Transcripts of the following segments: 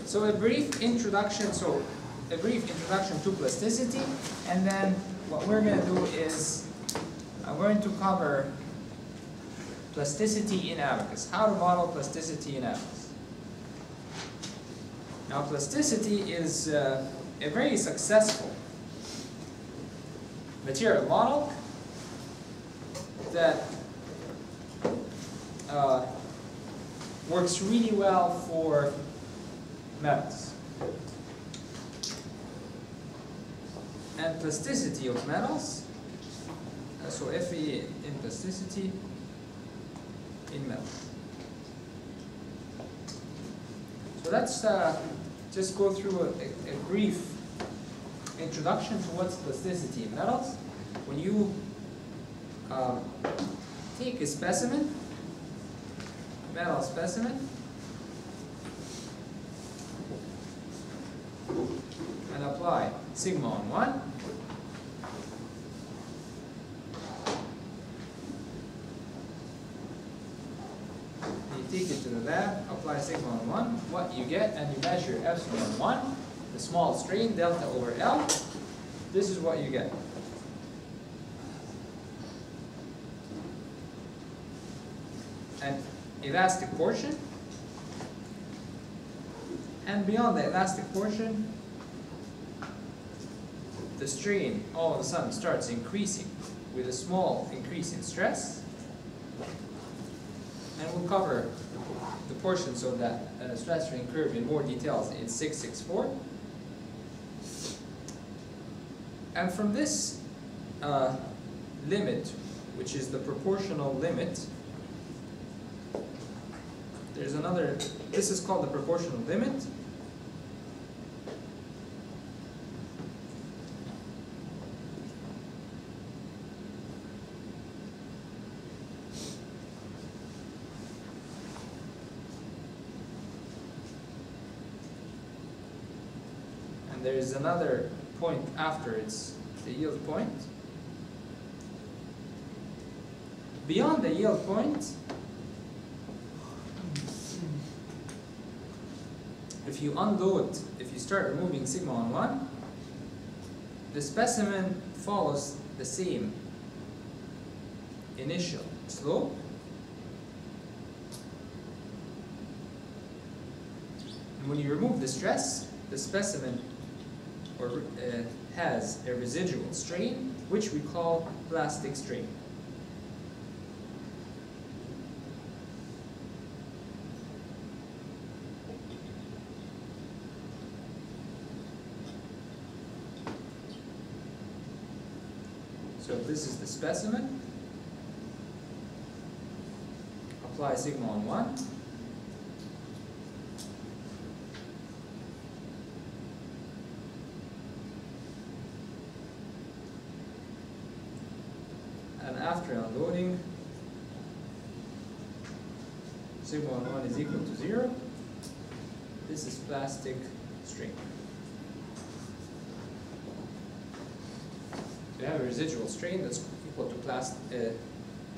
So a brief introduction to plasticity, and then what we're going to do is I'm going to cover plasticity in abacus, how to model plasticity in abacus. Now plasticity is a very successful material model that works really well for metals. And plasticity of metals, so Fe in plasticity in metals. So let's just go through a brief introduction to what's plasticity in metals. When you take a specimen, metal specimen, and apply sigma on 1, you take it to the lab, apply sigma on 1, what you get, and you measure epsilon 1, the small strain, delta over L, this is what you get. And elastic portion, and beyond the elastic portion, the strain all of a sudden starts increasing with a small increase in stress, and we'll cover the portions of that stress strain curve in more details in 664. And from this limit, which is the proportional limit, there's another, this is called the proportional limit. And there's another point after it's the yield point. Beyond the yield point, if you unload, if you start removing sigma on 1, the specimen follows the same initial slope, and when you remove the stress, the specimen has a residual strain, which we call plastic strain. So this is the specimen. Apply sigma on 1. And after unloading, sigma on 1 is equal to 0. This is plastic strain. You have a residual strain that's equal to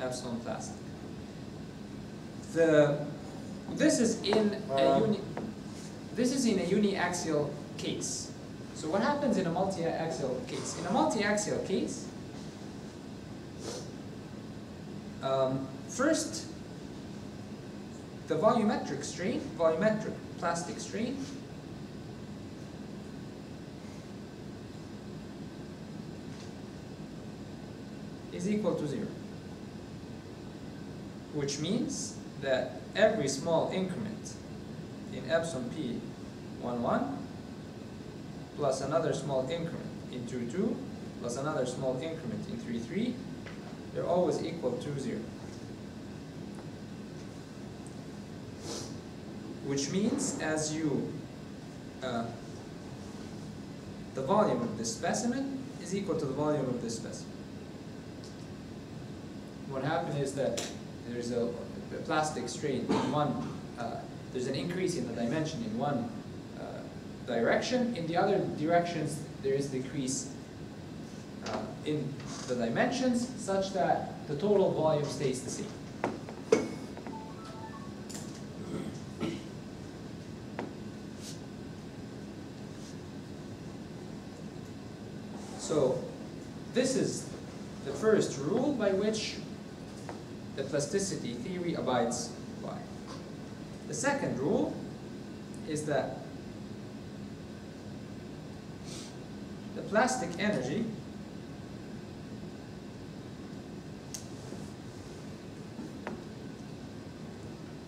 epsilon plastic. This is in a uniaxial case. So what happens in a multi-axial case? In a multi-axial case, first, the volumetric strain, volumetric plastic strain, is equal to 0, which means that every small increment in epsilon p 1,1 plus another small increment in 2,2 plus another small increment in 3,3, they're always equal to 0. Which means as you the volume of this specimen is equal to the volume of this specimen. What happened is that there's a plastic strain in one, there's an increase in the dimension in one direction. In the other directions, there is decrease in the dimensions such that the total volume stays the same. So this is the first rule by which the plasticity theory abides by. The second rule is that the plastic energy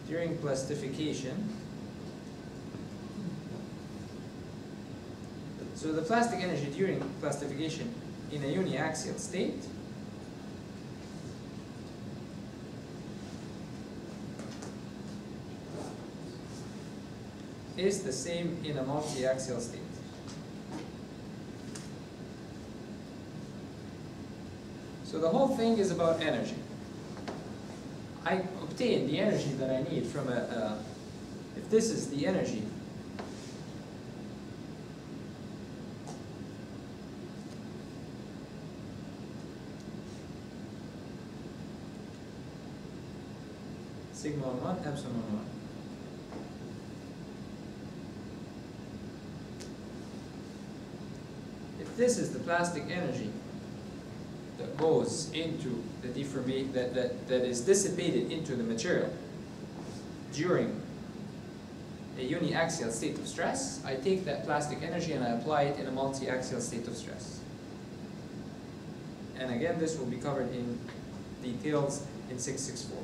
during plastification, so the plastic energy during plastification in a uniaxial state is the same in a multi-axial state. So the whole thing is about energy. I obtain the energy that I need from if this is the energy sigma on 1, epsilon on 1. If this is the plastic energy that goes into the deformation, that is dissipated into the material during a uniaxial state of stress, I take that plastic energy and I apply it in a multi-axial state of stress. And again, this will be covered in details in 664.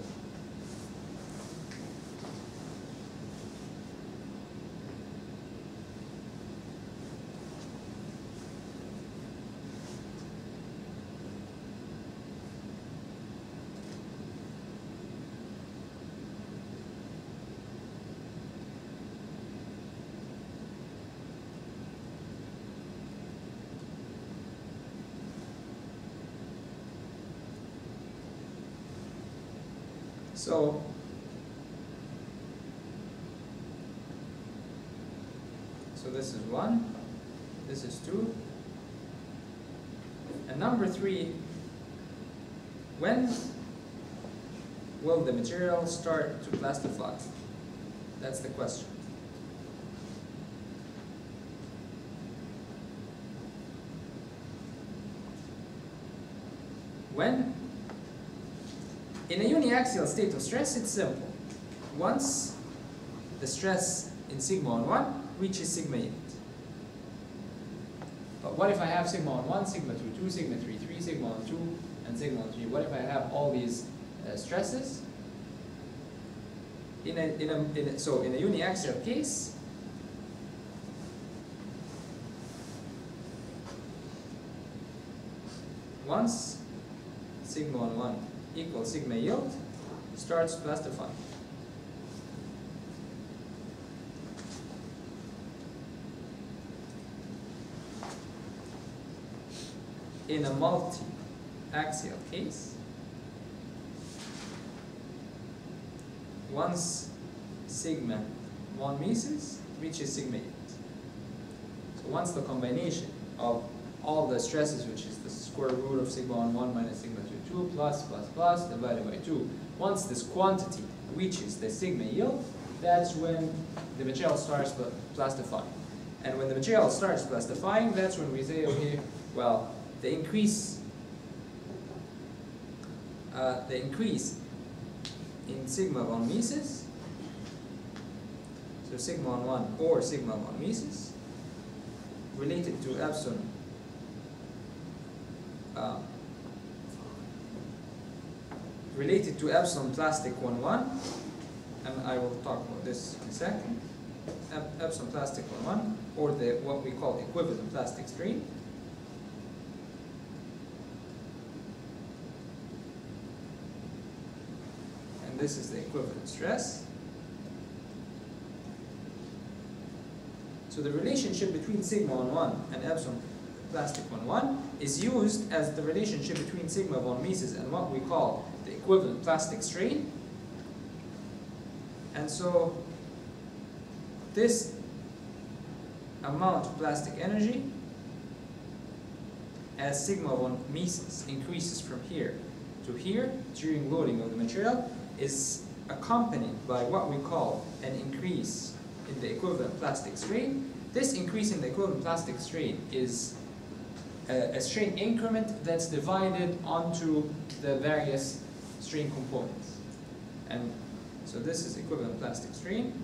So this is 1, this is 2, and number 3, when will the material start to plastify? That's the question. When? In a uniaxial state of stress, it's simple. Once the stress in sigma on 1 reaches sigma unit. But what if I have sigma on 1, sigma 2, 2, sigma 3, 3, sigma on 2, and sigma on 3? What if I have all these stresses? So in a uniaxial case, once sigma on 1 equals sigma yield, starts plastifying. In a multi-axial case, once sigma 1 meses reaches sigma yield. So once the combination of all the stresses, which is the square root of sigma on 1 minus sigma 2, 2 plus divided by 2. Once this quantity reaches the sigma yield, that's when the material starts plastifying. And when the material starts plastifying, that's when we say, okay, well, the increase in sigma 1 meses, so sigma on 1 or sigma 1 meses, related to epsilon plastic 1, and I will talk about this in a second. Epsilon plastic 1, or what we call equivalent plastic strain. And this is the equivalent stress. So the relationship between sigma 11 and epsilon plastic 11 is used as the relationship between sigma von Mises and what we call the equivalent plastic strain. And so this amount of plastic energy as sigma von Mises increases from here to here during loading of the material is accompanied by what we call an increase in the equivalent plastic strain. This increase in the equivalent plastic strain is a strain increment that's divided onto the various strain components. And so this is equivalent plastic strain.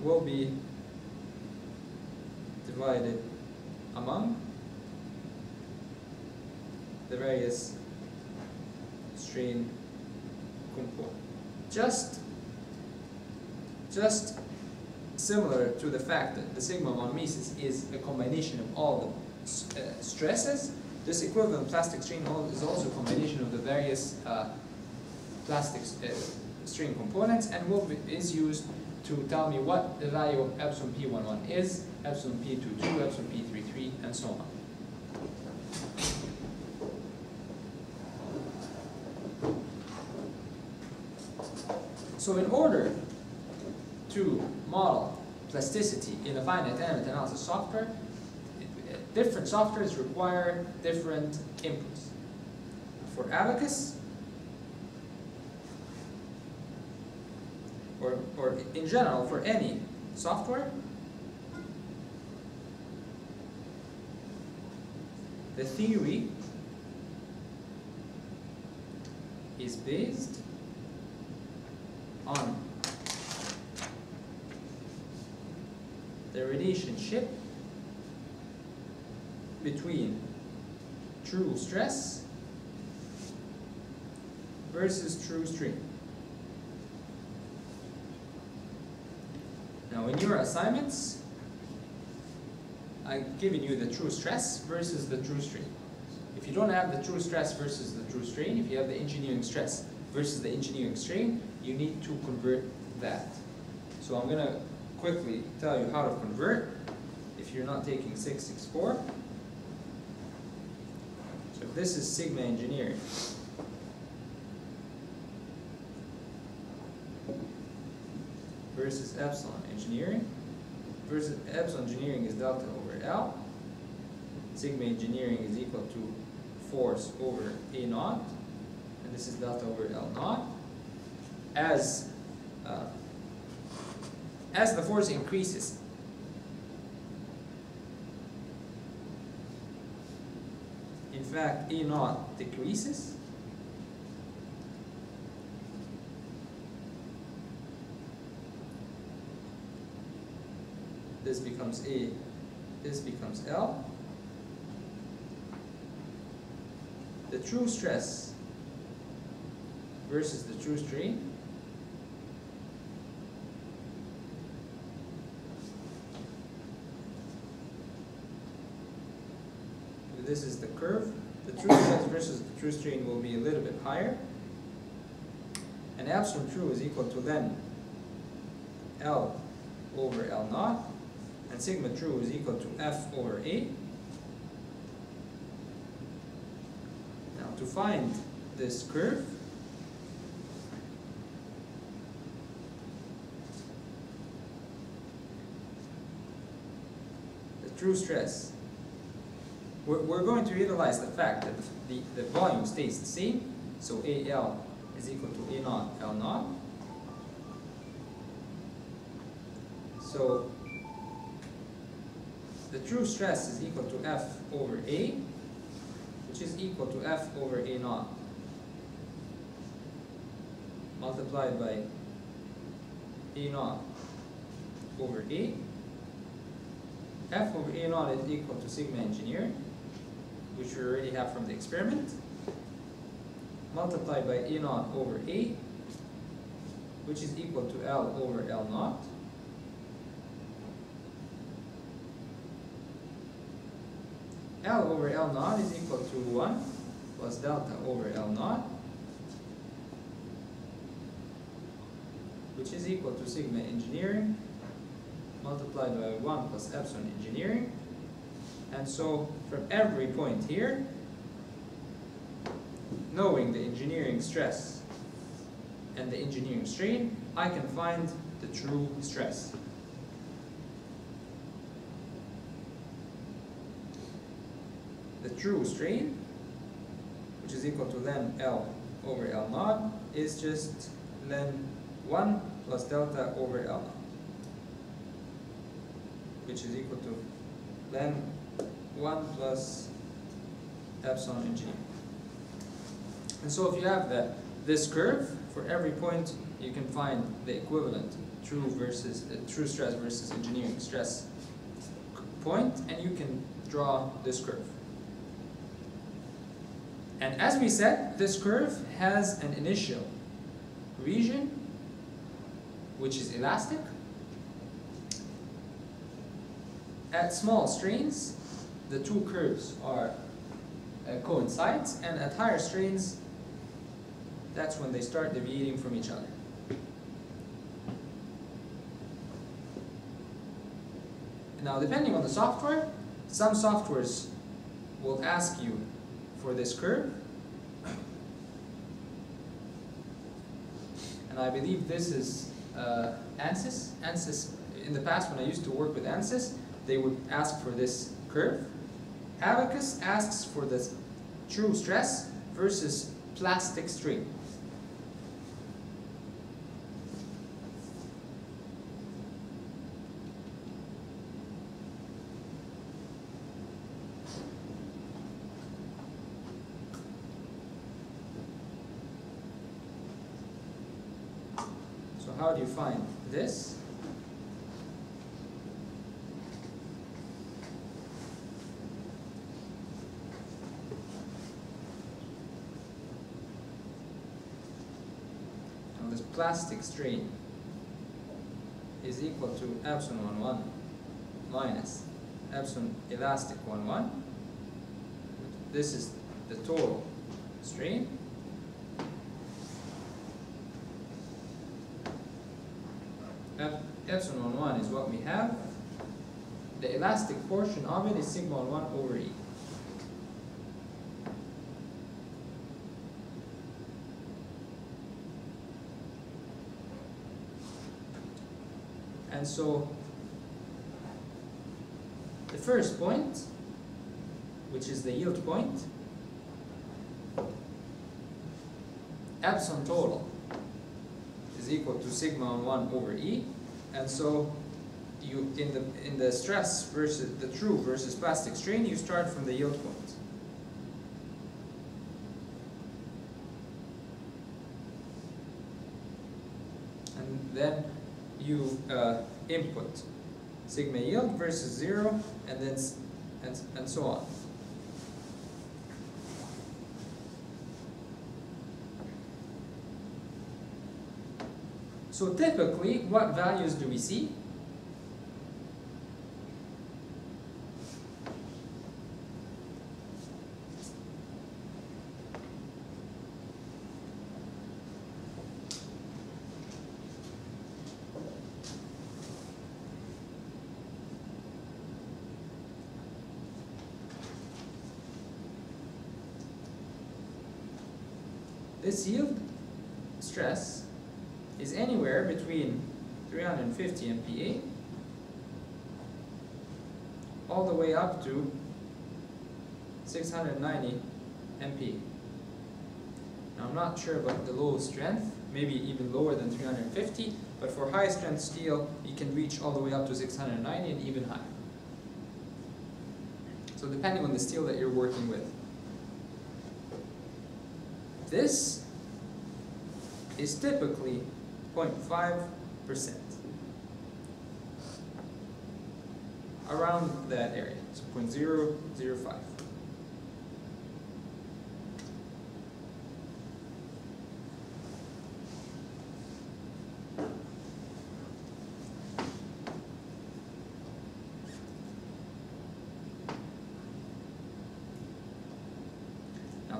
Will be divided among the various strain components. Just similar to the fact that the sigma von Mises is a combination of all the stresses, this equivalent plastic strain is also a combination of the various plastic strain components, and is used to tell me what the value of epsilon P11 is, epsilon P22, epsilon P33, and so on. So in order to model plasticity in a finite element analysis software, different softwares require different inputs. For Abacus, or in general for any software, the theory is based on the relationship between true stress versus true strain. Now in your assignments, I've given you the true stress versus the true strain. If you don't have the true stress versus the true strain, if you have the engineering stress versus the engineering strain, you need to convert that. So I'm going to quickly tell you how to convert if you're not taking 664. So if this is sigma engineering, versus epsilon engineering, versus epsilon engineering is delta over L, sigma engineering is equal to force over A naught, and this is delta over L naught. As the force increases, in fact A naught decreases, this becomes A, this becomes L. The true stress versus the true strain this is the curve. The true stress versus the true strain will be a little bit higher, and epsilon true is equal to then L over L naught, and sigma true is equal to F over A. Now to find this curve, the true stress, we're going to utilize the fact that the volume stays the same, so AL is equal to A naught L naught. So the true stress is equal to F over A, which is equal to F over A naught multiplied by A naught over A. F over A naught is equal to sigma engineering, which we already have from the experiment, multiplied by A naught over A, which is equal to L over L naught. L over L naught is equal to 1 plus delta over L naught, which is equal to sigma engineering multiplied by 1 plus epsilon engineering. And so from every point here, knowing the engineering stress and the engineering strain, I can find the true stress. The true strain, which is equal to len L over L naught, is just len 1 plus delta over L naught, which is equal to len 1 plus epsilon engineering. And so if you have this curve, for every point you can find the equivalent true stress versus engineering stress point, and you can draw this curve. And as we said, this curve has an initial region which is elastic. At small strains, the two curves are coincide, and at higher strains, that's when they start deviating from each other. Now, depending on the software, some softwares will ask you for this curve, and I believe this is ANSYS. ANSYS, in the past when I used to work with ANSYS, they would ask for this curve. Abacus asks for the true stress versus plastic strain. So how do you find this? This plastic strain is equal to epsilon 1 minus epsilon elastic 1. This is the total strain. Epsilon 1 is what we have. The elastic portion of it is sigma 1 over E. And so the first point, which is the yield point, epsilon total is equal to sigma 1 over E, and so you in the stress versus the true versus plastic strain, you start from the yield point. And then you input sigma yield versus 0, and then and so on. So typically, what values do we see? This yield stress is anywhere between 350 MPa all the way up to 690 MPa. Now I'm not sure about the low strength, maybe even lower than 350, but for high strength steel you can reach all the way up to 690 and even higher. So depending on the steel that you're working with. This is typically 0.5%, around that area, so 0.005.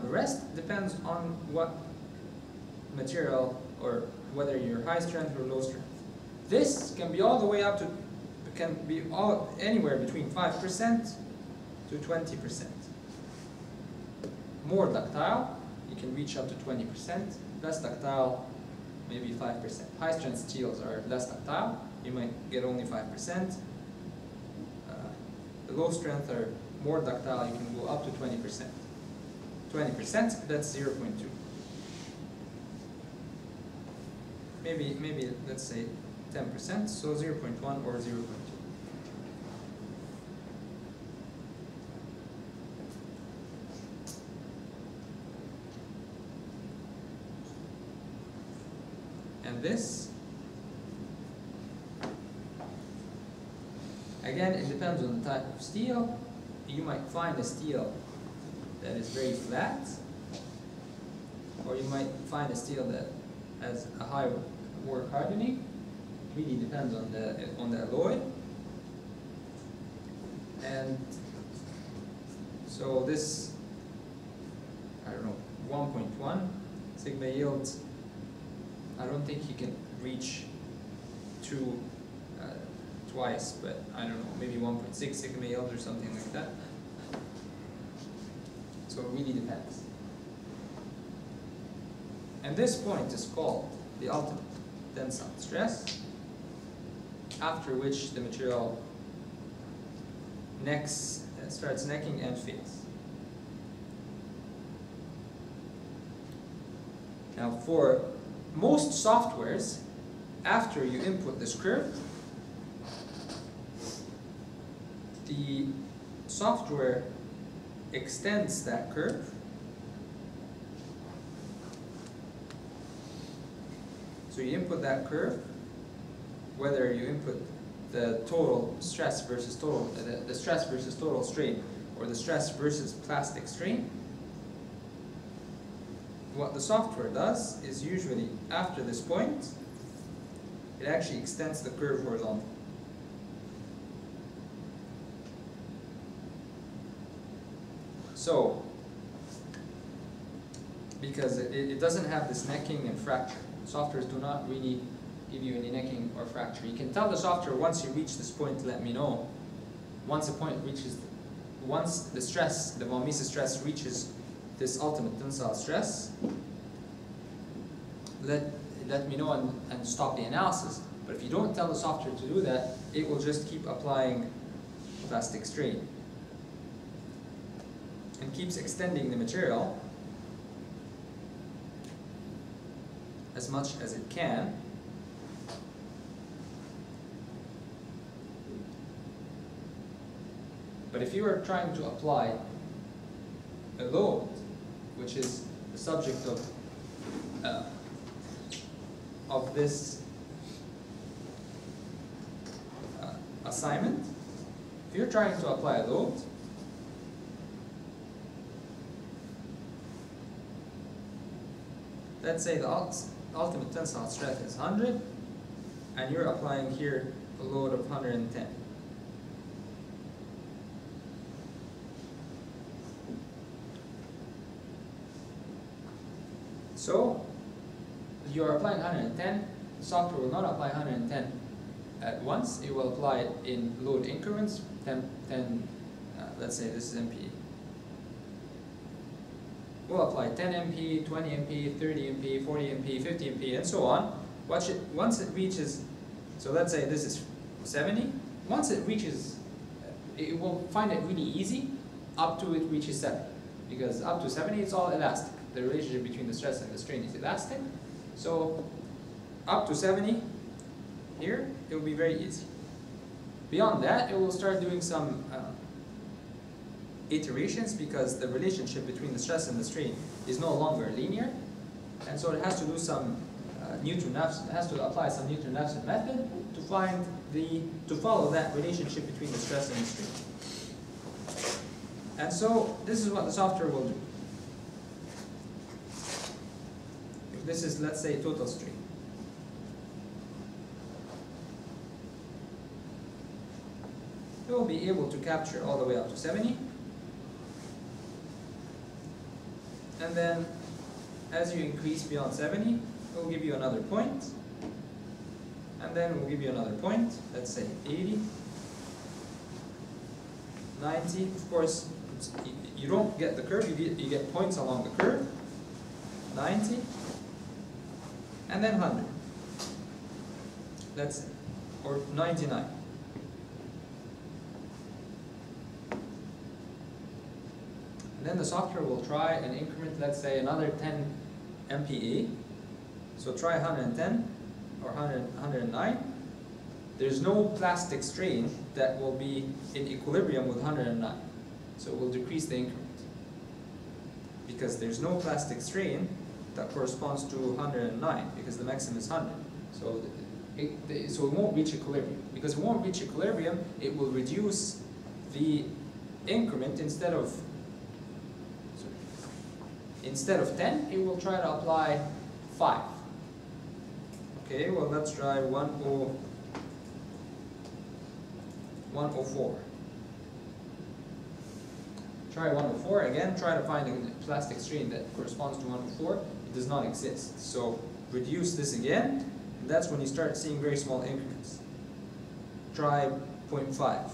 The rest depends on what material, or whether you're high strength or low strength. This can be all the way up to, can be anywhere between 5% to 20%. More ductile, you can reach up to 20%. Less ductile, maybe 5%. High strength steels are less ductile, you might get only 5%. The low strength are more ductile, you can go up to 20%. 20%, that's 0.2. Maybe let's say 10%, so 0.1 or 0.2. And this, again, it depends on the type of steel. You might find a steel that is very flat, or you might find a steel that has a high work hardening. Really depends on the alloy. And so this, I don't know, 1.1 sigma yield, I don't think you can reach two twice, but I don't know, maybe 1.6 sigma yield or something like that. So it really depends. And this point is called the ultimate tensile stress, after which the material starts necking and fails. Now for most softwares, after you input this curve, the software extends that curve so you input that curve, whether you input the total stress versus total, the stress versus total strain, or the stress versus plastic strain. What the software does is usually after this point, it actually extends the curve horizontally. So, because it doesn't have this necking and fracture. Softwares do not really give you any necking or fracture. You can tell the software, once you reach this point, let me know. Once the point reaches, once the stress, the von Mises stress reaches this ultimate tensile stress, let me know and stop the analysis. But if you don't tell the software to do that, it will just keep applying plastic strain and keeps extending the material as much as it can. But if you are trying to apply a load, which is the subject of this assignment, if you're trying to apply a load, let's say the ultimate tensile stress is 100, and you're applying here a load of 110. So, you are applying 110, the software will not apply 110 at once, it will apply it in load increments, 10 let's say this is MPa. We'll apply 10 MP, 20 MP, 30 MP, 40 MP, 50 MP, and so on. Once it reaches, so let's say this is 70, once it reaches, it will find it really easy up to it reaches 70. Because up to 70 it's all elastic. The relationship between the stress and the strain is elastic. So up to 70, here, it will be very easy. Beyond that, it will start doing some iterations, because the relationship between the stress and the strain is no longer linear, and so it has to do some Newton-Raphson, it has to apply some Newton-Raphson method to follow that relationship between the stress and the strain. And so this is what the software will do. If this is, let's say, total strain, it will be able to capture all the way up to 70. and then as you increase beyond 70, it will give you another point, and then we'll give you another point, let's say 80, 90, of course, you don't get the curve, you get points along the curve, 90, and then 100, let's say, or 99. And then the software will try an increment, let's say another 10 MPa, so try 110 or 109. There's no plastic strain that will be in equilibrium with 109, so it will decrease the increment because there's no plastic strain that corresponds to 109 because the maximum is 100. So so it won't reach equilibrium. Because it won't reach equilibrium, it will reduce the increment instead of 10, it will try to apply 5. Okay, well let's try 104. Try 104 again, try to find a plastic strain that corresponds to 104. It does not exist. So reduce this again, and that's when you start seeing very small increments. Try 0.5.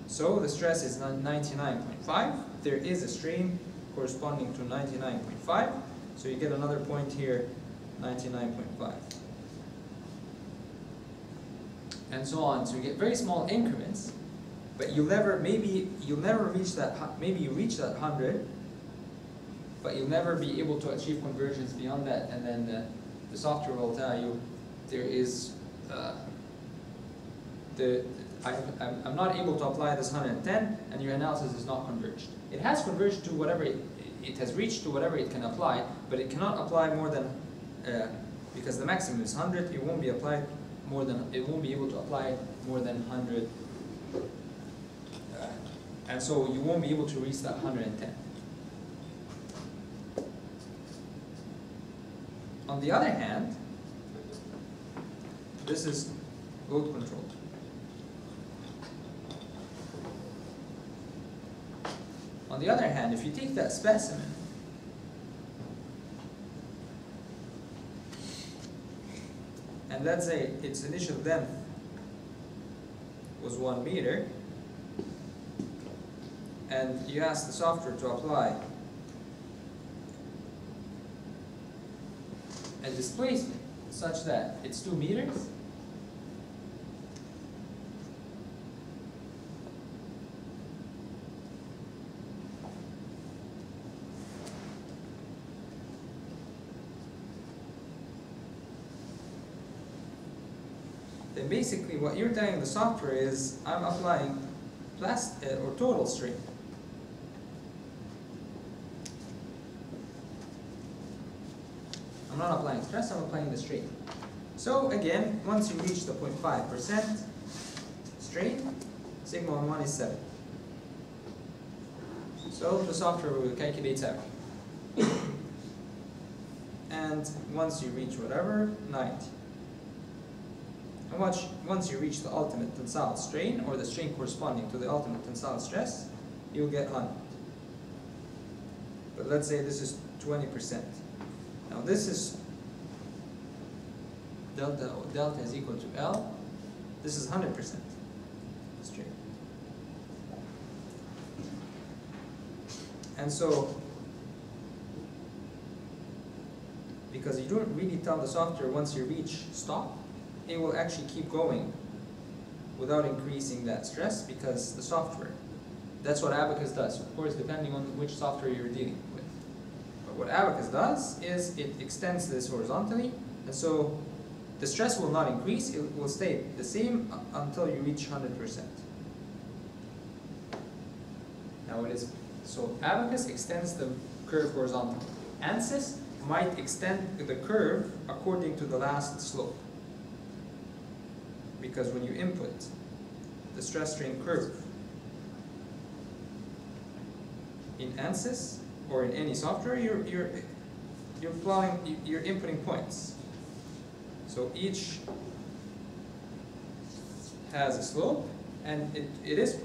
So the stress is 99.5. There is a strain corresponding to 99.5. So you get another point here, 99.5. And so on. So you get very small increments, but maybe you'll never reach that, maybe you reach that 100, but you'll never be able to achieve convergence beyond that, and then the software will tell you there is, I'm not able to apply this 110, and your analysis is not converged. It has converged to whatever it has reached to whatever it can apply, but it cannot apply more than, because the maximum is 100, it won't be applied more than, it won't be able to apply more than 100, and so you won't be able to reach that 110. On the other hand, this is load control. On the other hand, if you take that specimen and let's say its initial depth was 1 meter, and you ask the software to apply a displacement such that it's 2 meters, then basically what you're telling the software is, I'm applying or total strain. I'm not applying stress, I'm applying the strain. So again, once you reach the 0.5% strain, sigma on 1 is 7. So the software will calculate 7. And once you reach whatever, 90. And once you reach the ultimate tensile strain, or the strain corresponding to the ultimate tensile stress, you'll get 100. But let's say this is 20%. Now this is delta is equal to L. This is 100% strain. And so, because you don't really tell the software once you reach stop, it will actually keep going without increasing that stress, because the software, that's what Abacus does. Of course, depending on which software you're dealing with. But what Abacus does is it extends this horizontally, and so the stress will not increase, it will stay the same until you reach 100%. Now it is, so Abacus extends the curve horizontally. ANSYS might extend the curve according to the last slope. Because when you input the stress strain curve in ANSYS or in any software, you're inputting points. So each has a slope, and it is,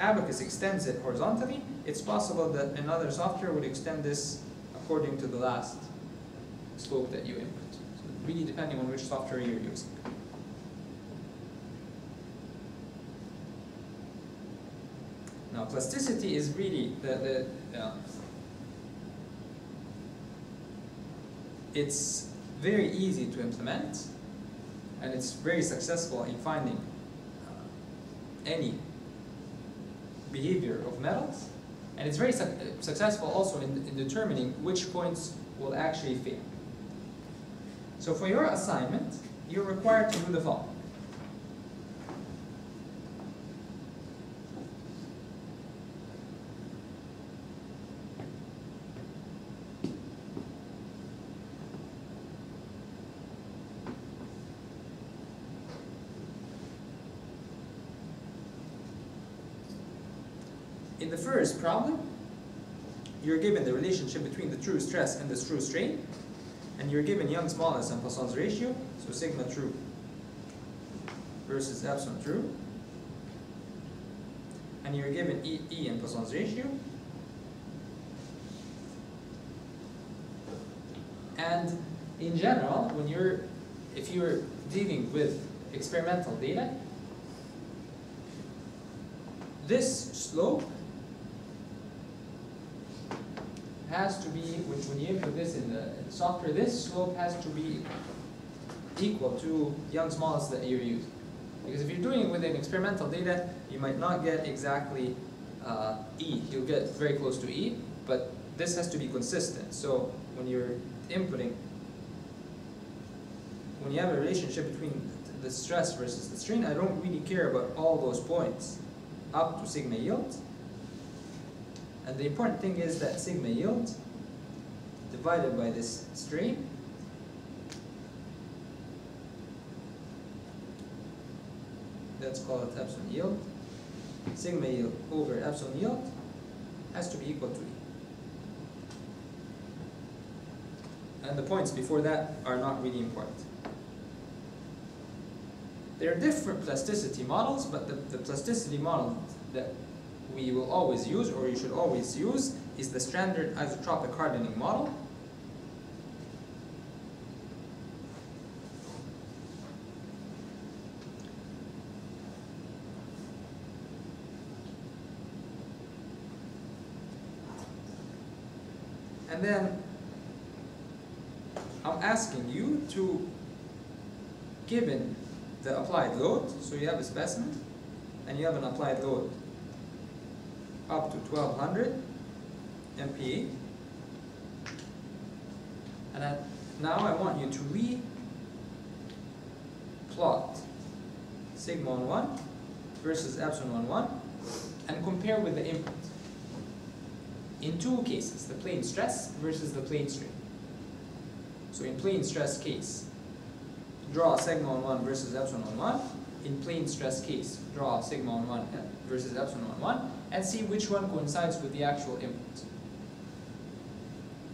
Abacus extends it horizontally, it's possible that another software would extend this according to the last slope that you input. So really depending on which software you're using. Now plasticity is really it's very easy to implement, and it's very successful in finding any behavior of metals, and it's very successful also in determining which points will actually fail. So for your assignment, you're required to do the following. In the first problem, you're given the relationship between the true stress and the true strain, and you're given Young's modulus and Poisson's ratio, so sigma true versus epsilon true, and you're given E and Poisson's ratio, and in general, if you're dealing with experimental data, this slope has to be, when you input this in the software, this slope has to be equal to Young's modulus that you're using. Because if you're doing it with an experimental data, you might not get exactly E. You'll get very close to E, but this has to be consistent. So when you're inputting, when you have a relationship between the stress versus the strain, I don't really care about all those points up to sigma yield. And the important thing is that sigma yield divided by this strain let's call it epsilon yield. Sigma yield over epsilon yield has to be equal to E. And the points before that are not really important. There are different plasticity models, but the plasticity model that we will always use, or you should always use, is the standard isotropic hardening model. And then I'm asking you to, given the applied load, so you have a specimen and you have an applied load up to 1200 MPa, and now I want you to re-plot sigma on 1 versus epsilon on 1 and compare with the input in two cases, the plane stress versus the plane strain. So in plane stress case, draw sigma on 1 versus epsilon on 1. In plane stress case, draw sigma on 1 versus epsilon on 1, and see which one coincides with the actual input.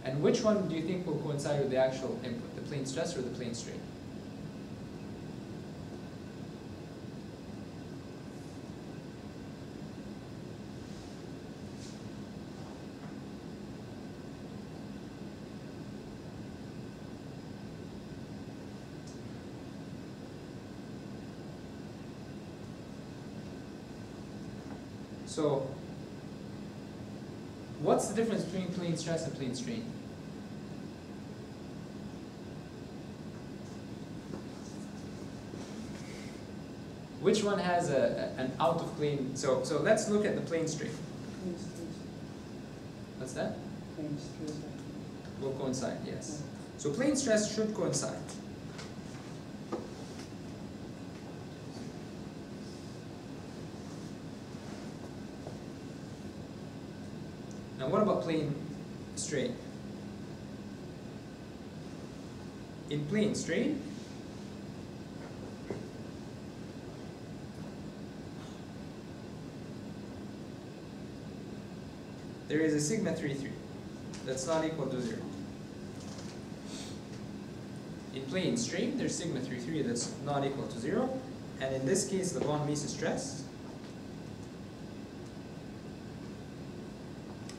And which one do you think will coincide with the actual input, the plane stress or the plane strain? So, what's the difference between plane stress and plane strain? Which one has an out of plane? So let's look at the plane strain. What's that? Plane stress. Will coincide, yes. So plane stress should coincide. Now what about plane strain? In plane strain, there is a sigma 3,3 that's not equal to 0. In plane strain, there's sigma 3,3 that's not equal to 0, and in this case, the von Mises stress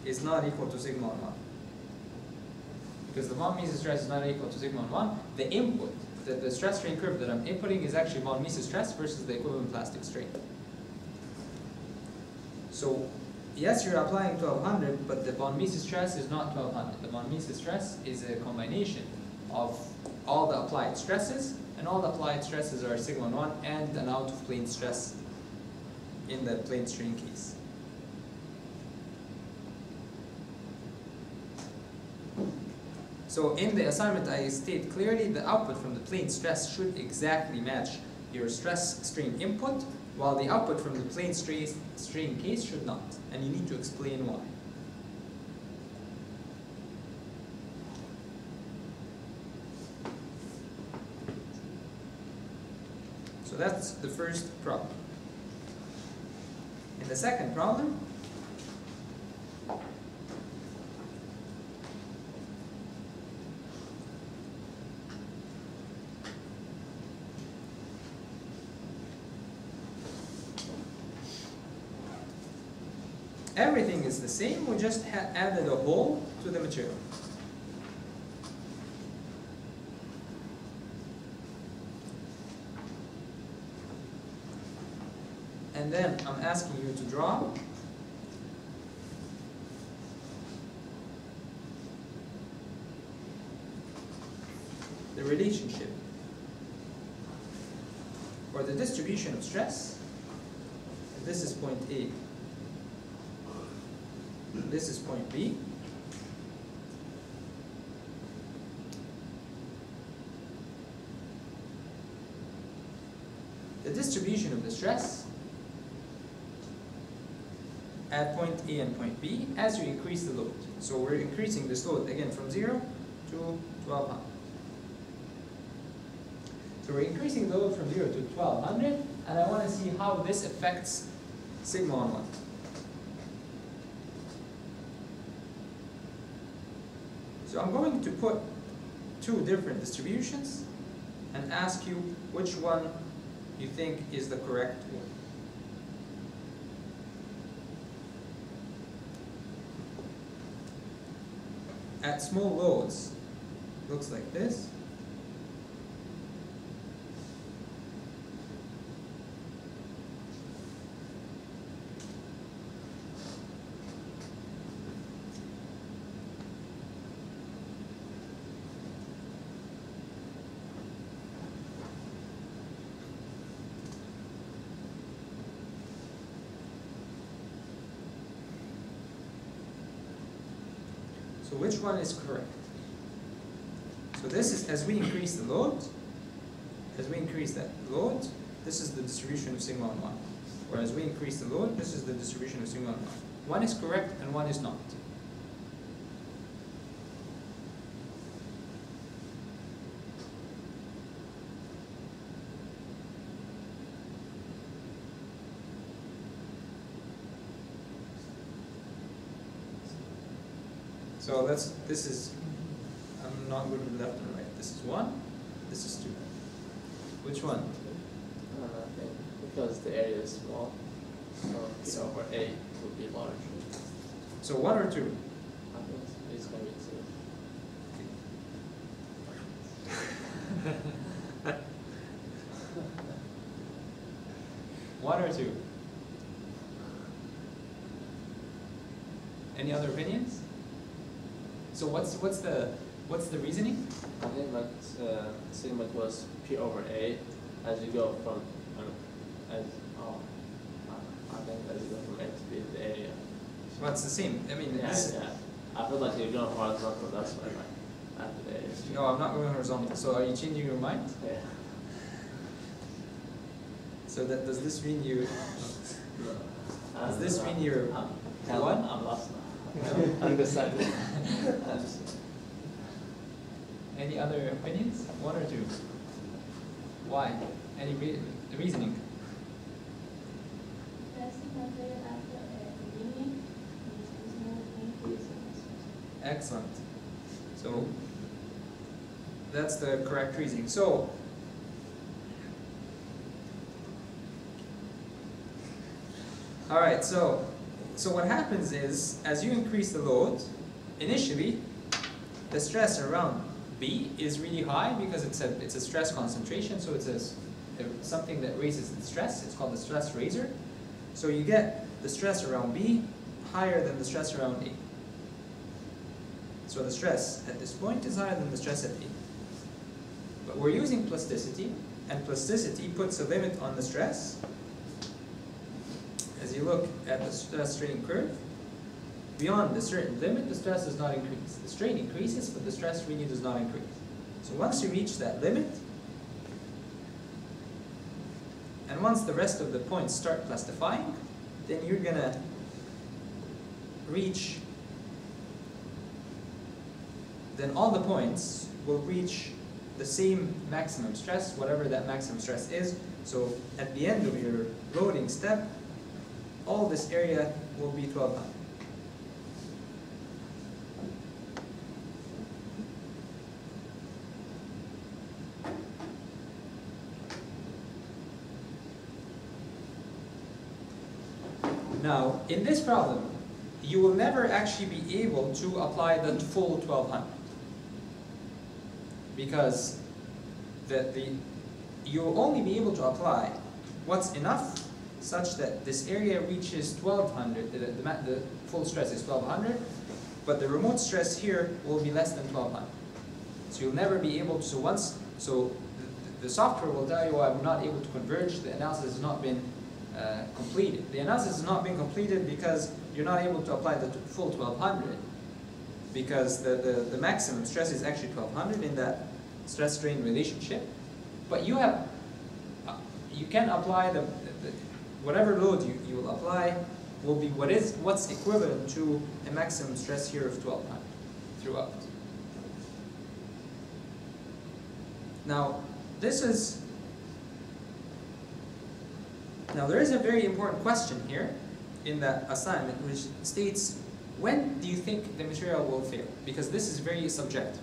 is not equal to sigma on 1. Because the von Mises stress is not equal to sigma on 1, the input, the stress strain curve that I'm inputting is actually von Mises stress versus the equivalent plastic strain. So yes, you're applying 1200, but the von Mises stress is not 1200. The von Mises stress is a combination of all the applied stresses, and all the applied stresses are sigma on 1 and an out of plane stress in the plane strain case. So in the assignment, I state clearly the output from the plane stress should exactly match your stress strain input, while the output from the plane strain case should not. And you need to explain why. So that's the first problem. In the second problem, everything is the same, we just added a hole to the material. And then I'm asking you to draw the relationship or the distribution of stress. This is point A. This is point B. The distribution of the stress at point A and point B as you increase the load. So we're increasing this load again from 0 to 1200. So we're increasing the load from 0 to 1200, and I want to see how this affects sigma on 1. So I'm going to put two different distributions and ask you which one you think is the correct one. At small loads, looks like this. So which one is correct? So this is as we increase the load, as we increase that load, this is the distribution of sigma on 1. Whereas we increase the load, this is the distribution of sigma on 1. One is correct and one is not. So this is, I'm not good with left and right. This is 1, this is 2. Which one? I think because the area is small, so P over A would be larger. So 1 or 2? I think it's going to be 2. 1 or 2? Any other opinions? So what's the reasoning? I think like sigma equals P over A as you go from I think as you go from A to B, the area. Well, it's the same. I mean, yeah. I feel like you're going horizontal. That's why after the area. No, I'm not going horizontal. So are you changing your mind? Yeah. So does this mean you? No. Does this mean you're what? I'm lost now. Undecided. Any other opinions? 1 or 2? Why? Any reasoning? Excellent. So that's the correct reasoning. So all right. So So what happens is, as you increase the load, initially, the stress around B is really high because it's a stress concentration, so it's something that raises the stress. It's called the stress raiser. So you get the stress around B higher than the stress around A. So the stress at this point is higher than the stress at A. But we're using plasticity, and plasticity puts a limit on the stress. As you look at the stress strain curve, beyond a certain limit, the stress does not increase. The strain increases, but the stress really does not increase. So once you reach that limit, and once the rest of the points start plastifying, then you're gonna reach, then all the points will reach the same maximum stress, whatever that maximum stress is. So at the end of your loading step, all this area will be 1200. Now, in this problem, you will never actually be able to apply the full 1200 because you'll only be able to apply what's enough such that this area reaches 1200, the full stress is 1200, but the remote stress here will be less than 1200. So you'll never be able to, so the software will tell you, oh, I'm not able to converge, the analysis has not been completed. The analysis has not been completed because you're not able to apply the full 1200 because the maximum stress is actually 1200 in that stress-strain relationship, but you can apply whatever load you will apply will be what's equivalent to a maximum stress here of 1200 throughout. Now there is a very important question here in that assignment which states, when do you think the material will fail? Because this is very subjective.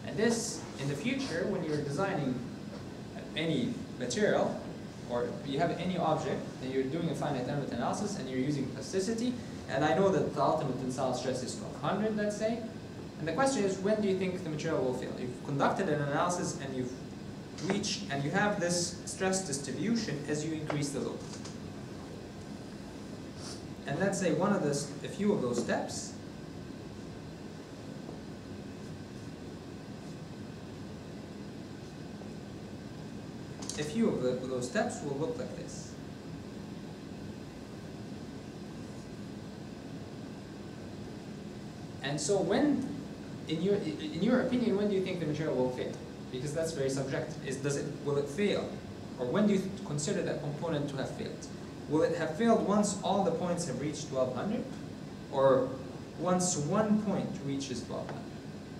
And this, in the future, when you're designing any material, or you have any object, and you're doing a finite element analysis, and you're using plasticity, and I know that the ultimate tensile stress is 1200, let's say, and the question is, when do you think the material will fail? You've conducted an analysis, and you've reached, and you have this stress distribution as you increase the load. And let's say a few of those steps those steps will look like this. And so when, in your opinion, when do you think the material will fail? Because that's very subjective. Will it fail? Or when do you consider that component to have failed? Will it have failed once all the points have reached 1200? Or once one point reaches 1200?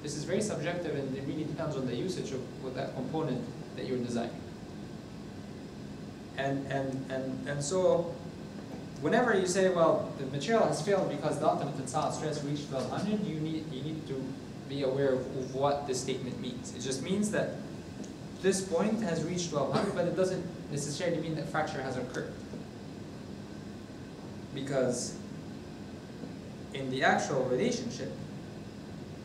This is very subjective, and it really depends on the usage of that component that you're designing. And so whenever you say, well, the material has failed because the ultimate tensile stress reached 1200, you need to be aware of what this statement means. It just means that this point has reached 1200, but it doesn't necessarily mean that fracture has occurred. Because in the actual relationship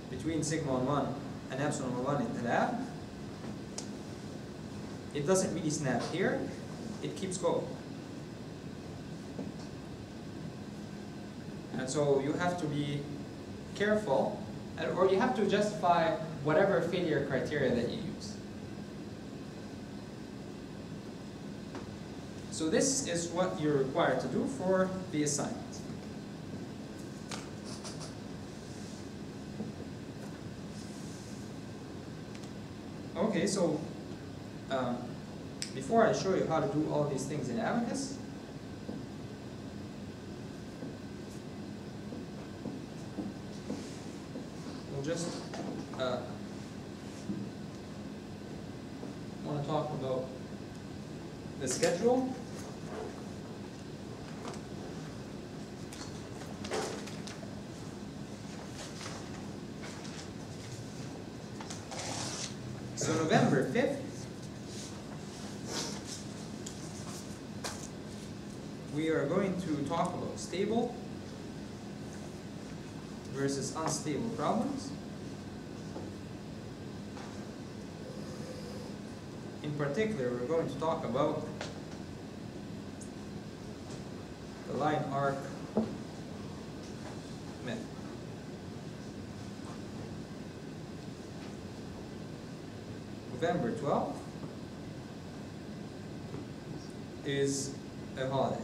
between sigma on 1 and epsilon on 1 in the lab, it doesn't really snap here, it keeps going. And so you have to be careful, or you have to justify whatever failure criteria that you use. So this is what you're required to do for the assignment. Okay, so before I show you how to do all these things in Abacus, we'll just want to talk about the schedule. So November 5th, we are going to talk about stable versus unstable problems. In particular, we're going to talk about the line arc method. November 12th is a holiday.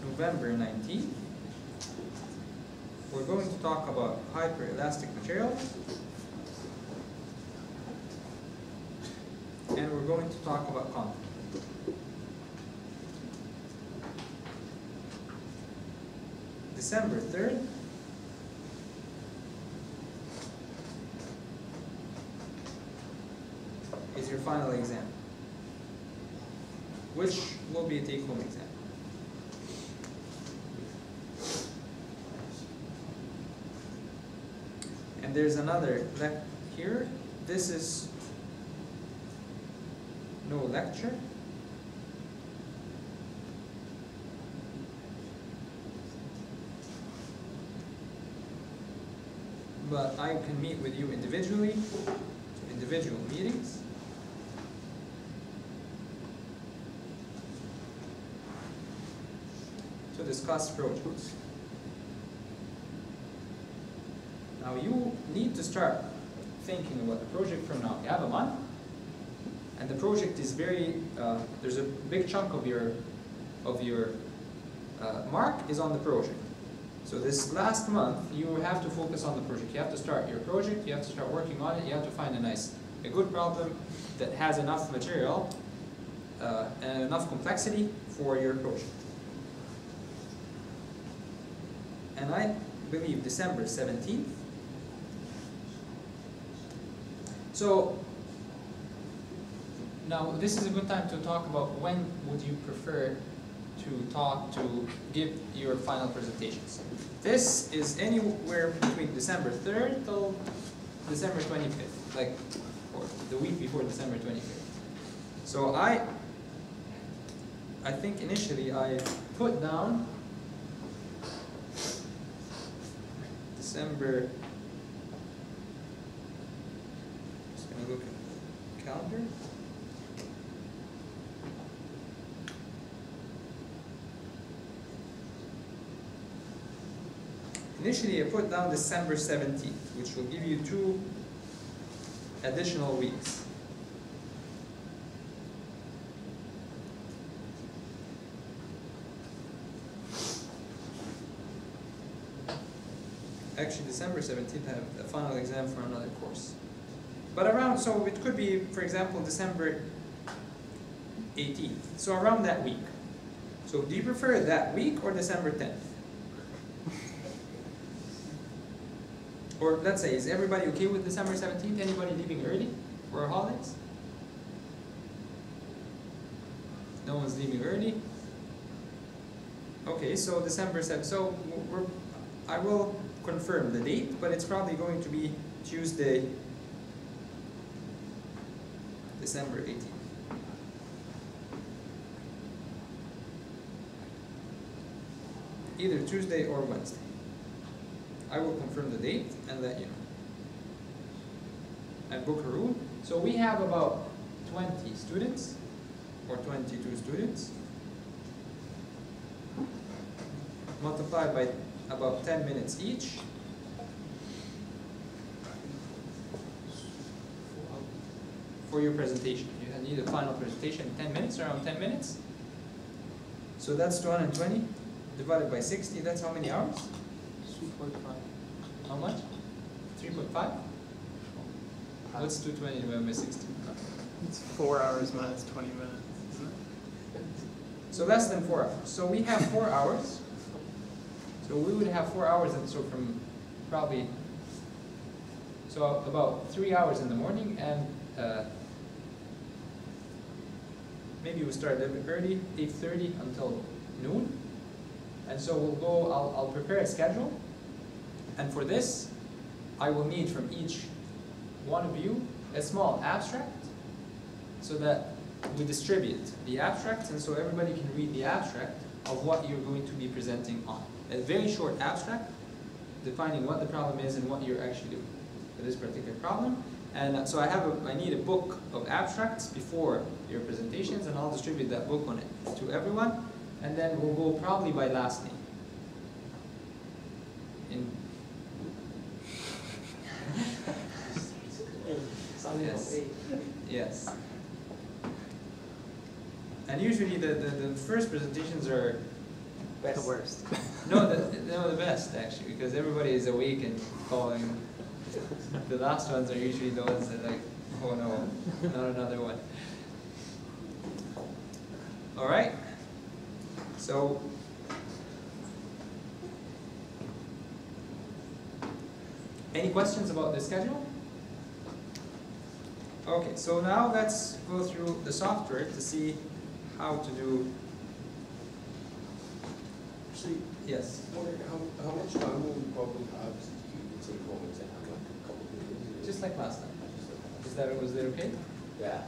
November 19th, we're going to talk about hyperelastic materials, and we're going to talk about content. December 3rd is your final exam, which will be a take-home exam. And there's another here. This is no lecture. But I can meet with you individually, individual meetings. To discuss projects. Now you need to start thinking about the project from now. You have a month, and the project is very, there's a big chunk of your mark is on the project. So this last month, you have to focus on the project. You have to start your project, you have to start working on it, you have to find a good problem that has enough material and enough complexity for your project. And I believe December 17th. So now this is a good time to talk about when would you prefer to give your final presentations. This is anywhere between December 3rd till December 25th, like or the week before December 25th. So I think initially I put down December, just going to look at the calendar. Initially I put down December 17th, which will give you 2 additional weeks. Actually, December 17th, I have a final exam for another course. But around, so it could be, for example, December 18th. So around that week. So do you prefer that week or December 10th? Or let's say, is everybody okay with December 17th? Anybody leaving early for holidays? No one's leaving early? Okay, so December 7th. So I will confirm the date, but it's probably going to be Tuesday, December 18th. Either Tuesday or Wednesday. I will confirm the date and let you know. And book a room. So we have about 20 students, or 22 students, multiplied by about 10 minutes each. For your presentation. You need a final presentation in 10 minutes, around 10 minutes. So that's 220 divided by 60, that's how many hours? 3.5. How much? 3.5? What's 220 divided by 60? It's 4 hours minus 20 minutes, isn't it? So less than 4 hours. So we have 4 hours. So we would have 4 hours, and so from probably, so about 3 hours in the morning, and maybe we start a little bit early, 8:30 until noon. And so we'll go, I'll prepare a schedule. And for this, I will need from each one of you a small abstract, so that we distribute the abstracts, and so everybody can read the abstract of what you're going to be presenting on. A very short abstract defining what the problem is and what you're actually doing for this particular problem. And so I need a book of abstracts before your presentations, and I'll distribute that book on it to everyone, and then we'll go probably by last name. Yes. Yes. And usually the first presentations are The worst. no, the best actually, because everybody is awake and following. The last ones are usually the ones that like, oh no, not another one. All right. So any questions about the schedule? Okay, so now let's go through the software to see how to do. Actually, Yes. how much time will we probably have to take home exam? Like a couple of days? Just like last time. Was that okay? Yeah.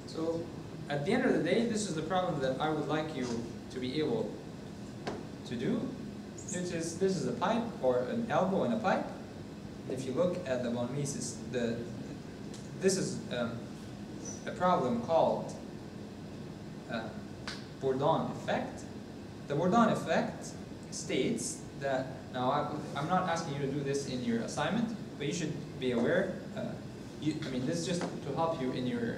So at the end of the day, this is the problem that I would like you to be able to do. This is a pipe, or an elbow in a pipe. If you look at the von Mises, this is a problem called Bourdon effect. The Bourdon effect states that, now I'm not asking you to do this in your assignment, but you should be aware. I mean, this is just to help you in your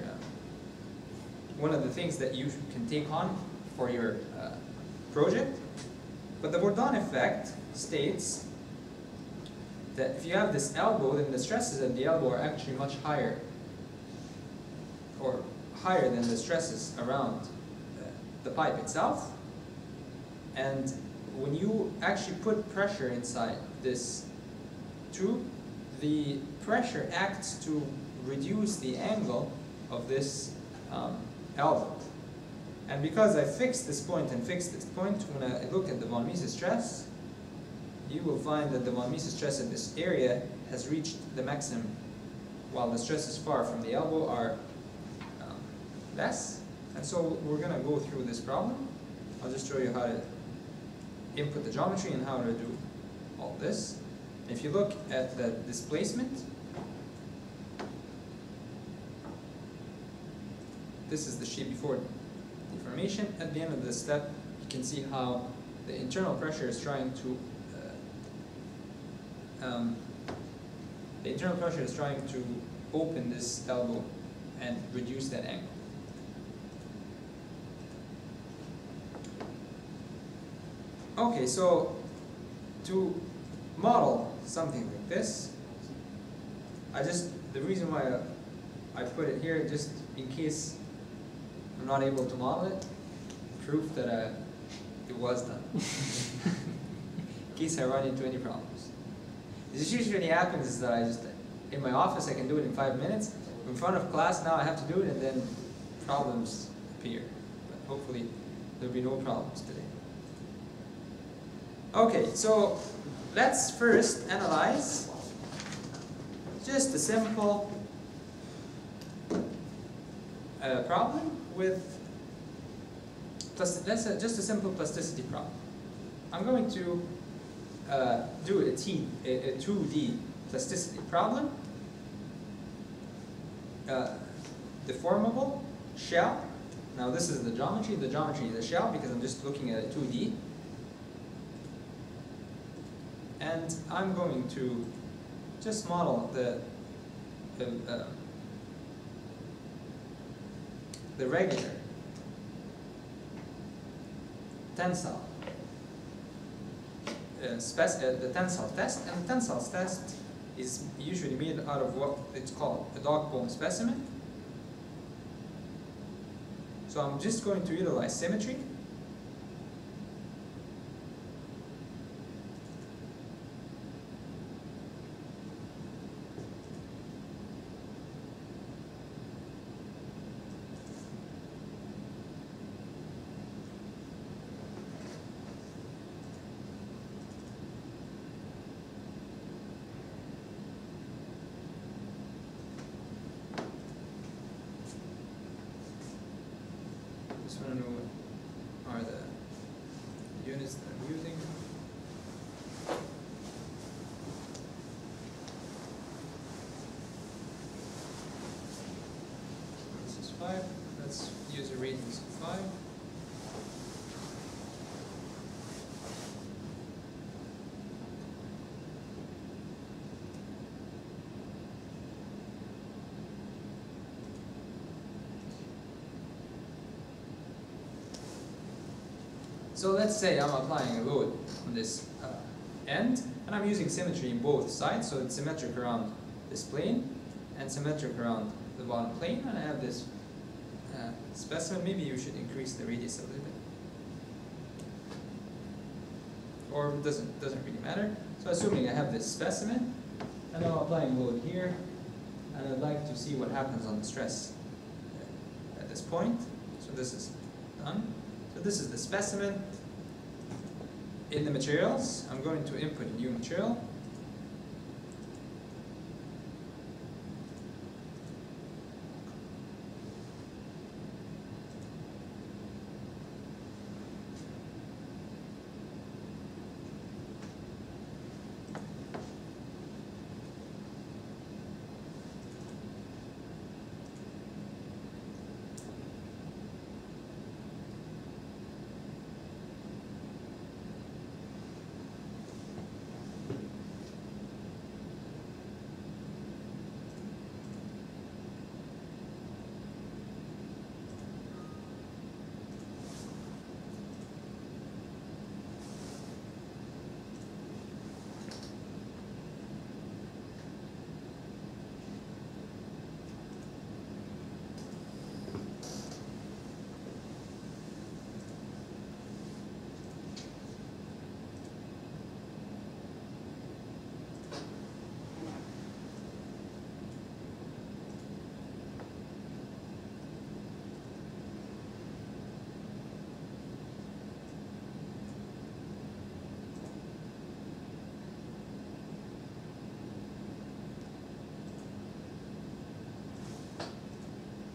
one of the things that you can take on for your project. But the Bourdon effect states that if you have this elbow, then the stresses at the elbow are actually much higher, or higher than the stresses around the pipe itself. And when you actually put pressure inside this tube, the pressure acts to reduce the angle of this elbow. And because I fixed this point and fixed this point, when I look at the von Mises stress, you will find that the von Mises stress in this area has reached the maximum, while the stresses far from the elbow are less. And so we're going to go through this problem. I'll just show you how to input the geometry and how to do all this. If you look at the displacement, this is the shape before deformation. At the end of this step, you can see how the internal pressure is trying to open this elbow and reduce that angle. Okay, so to model something like this, the reason why I put it here, just in case I'm not able to model it, proof that it was done. In case I run into any problems. This usually happens is that in my office I can do it in 5 minutes. In front of class now I have to do it, and then problems appear. But hopefully there'll be no problems today. Okay, so let's first analyze just a simple problem with just a simple plasticity problem. I'm going to do a 2D plasticity problem. deformable shell. Now this is the geometry. The geometry is a shell because I'm just looking at a 2D. And I'm going to just model the regular tensile the tensile test, and the tensile test is usually made out of what it's called a dog bone specimen. So I'm just going to utilize symmetry. Just want to know what are the units that I'm using. This is 5. Let's use a radius of 5. So let's say I'm applying a load on this end, and I'm using symmetry in both sides, so it's symmetric around this plane and symmetric around the bottom plane, and I have this specimen. Maybe you should increase the radius a little bit, or it doesn't really matter. So assuming I have this specimen, and I'm applying load here, and I'd like to see what happens on the stress at this point. So this is done. So this is the specimen. In the materials, I'm going to input a new material.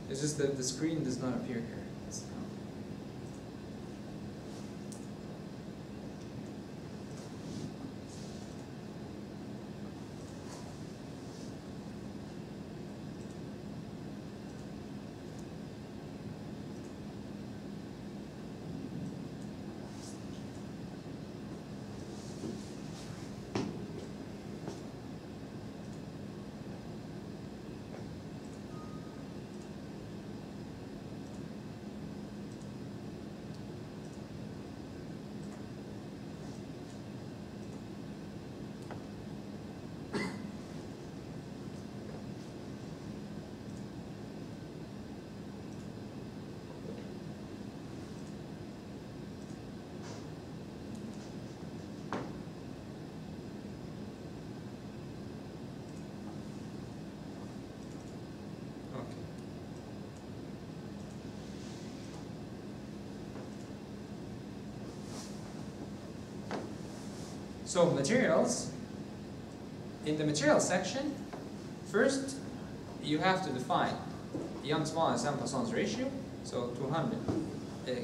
It's just that the screen does not appear here. So materials, in the materials section, first you have to define the Young-Small and Poisson's ratio, so 200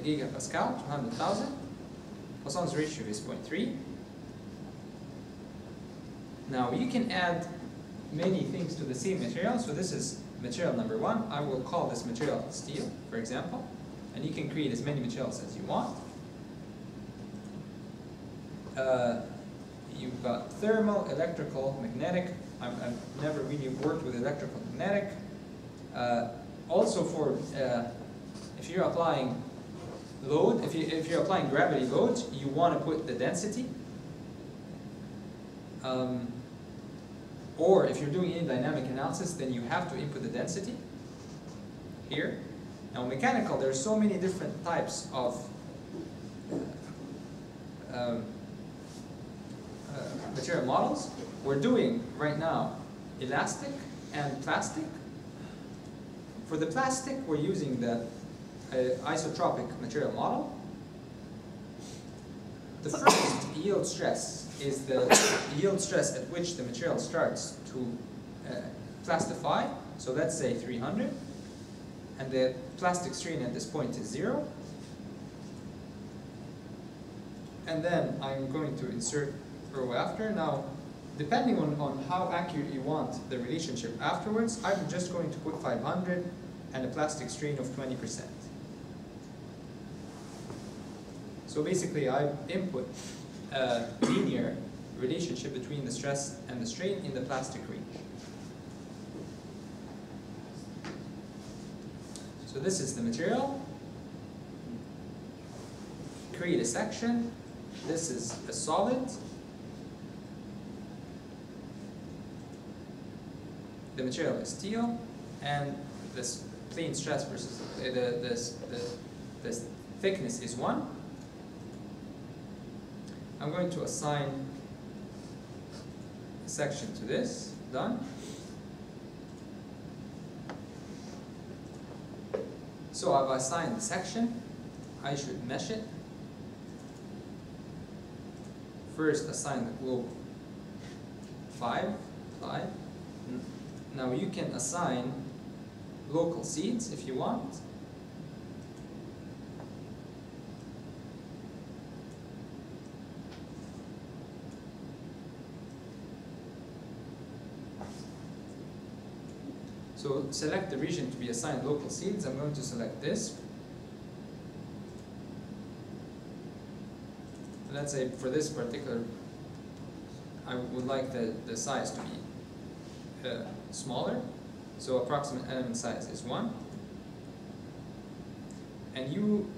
gigapascal, 200,000. Poisson's ratio is 0.3. Now you can add many things to the same material, so this is material number 1, I will call this material steel, for example, and you can create as many materials as you want. You've got thermal, electrical, magnetic. I've never really worked with electrical magnetic. Also for if you're applying load, if you're applying gravity load, you want to put the density. Or if you're doing any dynamic analysis, then you have to input the density here. Now mechanical, there are so many different types of material models. We're doing right now elastic and plastic. For the plastic, we're using the isotropic material model. The first yield stress is the yield stress at which the material starts to plastify. So let's say 300. And the plastic strain at this point is 0. And then I'm going to insert rho after. Now, depending on how accurate you want the relationship afterwards, I'm just going to put 500 and a plastic strain of 20%. So basically, I input a linear relationship between the stress and the strain in the plastic range. So this is the material. Create a section. This is a solid. The material is steel, and this plane stress versus the thickness is 1. I'm going to assign a section to this. Done. So I've assigned the section. I should mesh it. First assign the globe 5. Now you can assign local seeds if you want. So select the region to be assigned local seeds. I'm going to select this. Let's say for this particular, I would like the size to be smaller. So approximate element size is 1. And you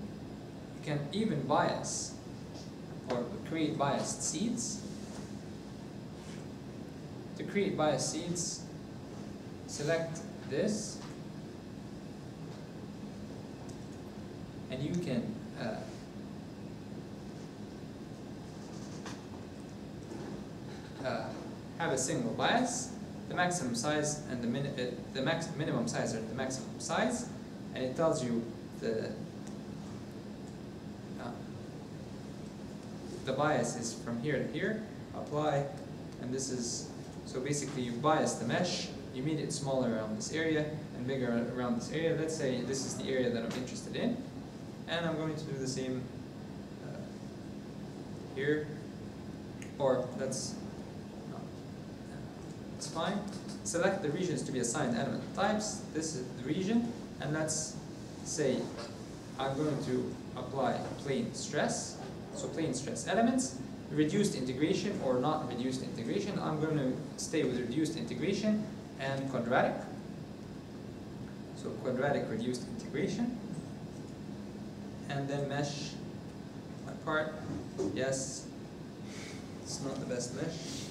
can even bias or create biased seeds. To create biased seeds, select this, and you can have a single bias, the maximum size and the minimum size are the maximum size, and it tells you the bias is from here to here. Apply, and this is, so basically you bias the mesh. You made it smaller around this area and bigger around this area. Let's say this is the area that I'm interested in, and I'm going to do the same here, or that's it's fine. Select the regions to be assigned element types. This is the region, and let's say I'm going to apply plane stress. So plane stress elements, reduced integration or not reduced integration. I'm going to stay with reduced integration and quadratic. So quadratic reduced integration. And then mesh my part. Yes, it's not the best mesh.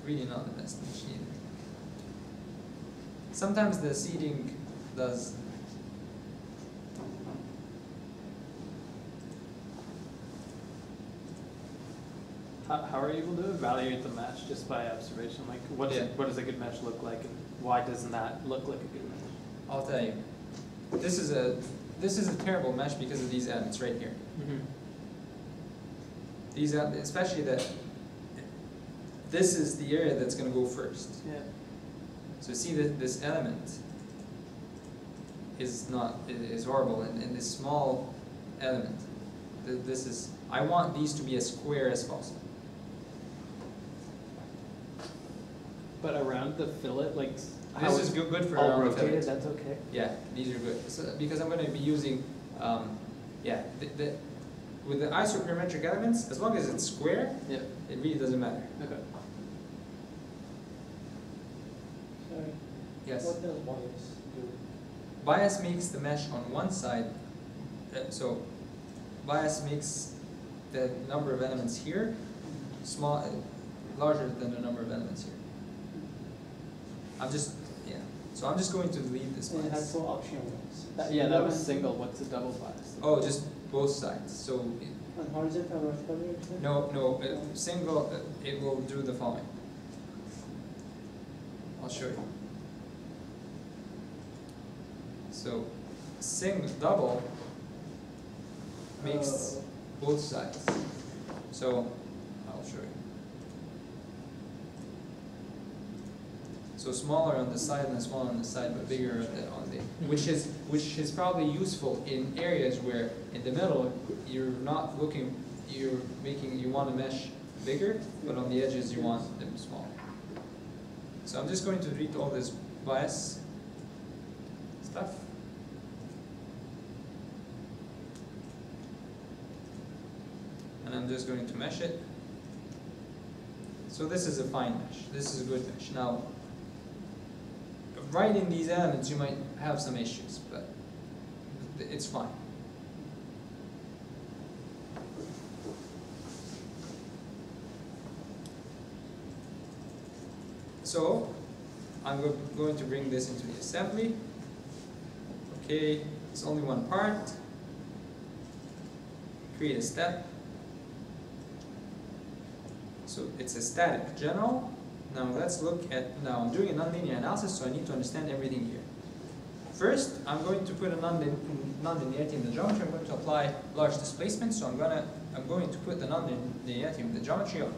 Really not the best mesh either. Sometimes the seeding does. How are you able to evaluate the mesh just by observation? Like, what does a good mesh look like, and why doesn't that look like a good mesh? I'll tell you. This is a terrible mesh because of these elements right here. Mm-hmm. These especially that. This is the area that's going to go first. Yeah. So see that this element is horrible in this small element. This is, I want these to be as square as possible. But around the fillet, like This is good for all around the rotated, fillet. that's okay. Yeah, these are good. So, because I'm going to be using, with the isoperimetric elements, as long as it's square, Yeah. it really doesn't matter. Okay. Sorry. Yes. What does bias do? Bias makes the mesh on one side, so bias makes the number of elements here larger than the number of elements here. So I'm just going to delete this And it has bias. two options. Yeah, that was single. What's the double bias? Oh, just both sides. So On horizontal and vertical direction? no, single, it will do the following. I'll show you. So double makes both sides. So I'll show you. So smaller on the side and smaller on the side, but bigger on the which is probably useful in areas where in the middle you want to mesh bigger, but on the edges you want them smaller. So I'm just going to delete all this bias stuff. And I'm just going to mesh it. So this is a fine mesh. This is a good mesh. Now, writing these elements, you might have some issues, but it's fine. So, I'm going to bring this into the assembly. Okay, it's only one part. Create a step. So it's a static general. Now let's look at, now I'm doing a nonlinear analysis, so I need to understand everything here. First, I'm going to put a nonlinearity in the geometry. I'm going to apply large displacement, so I'm going to put the nonlinearity in the geometry on.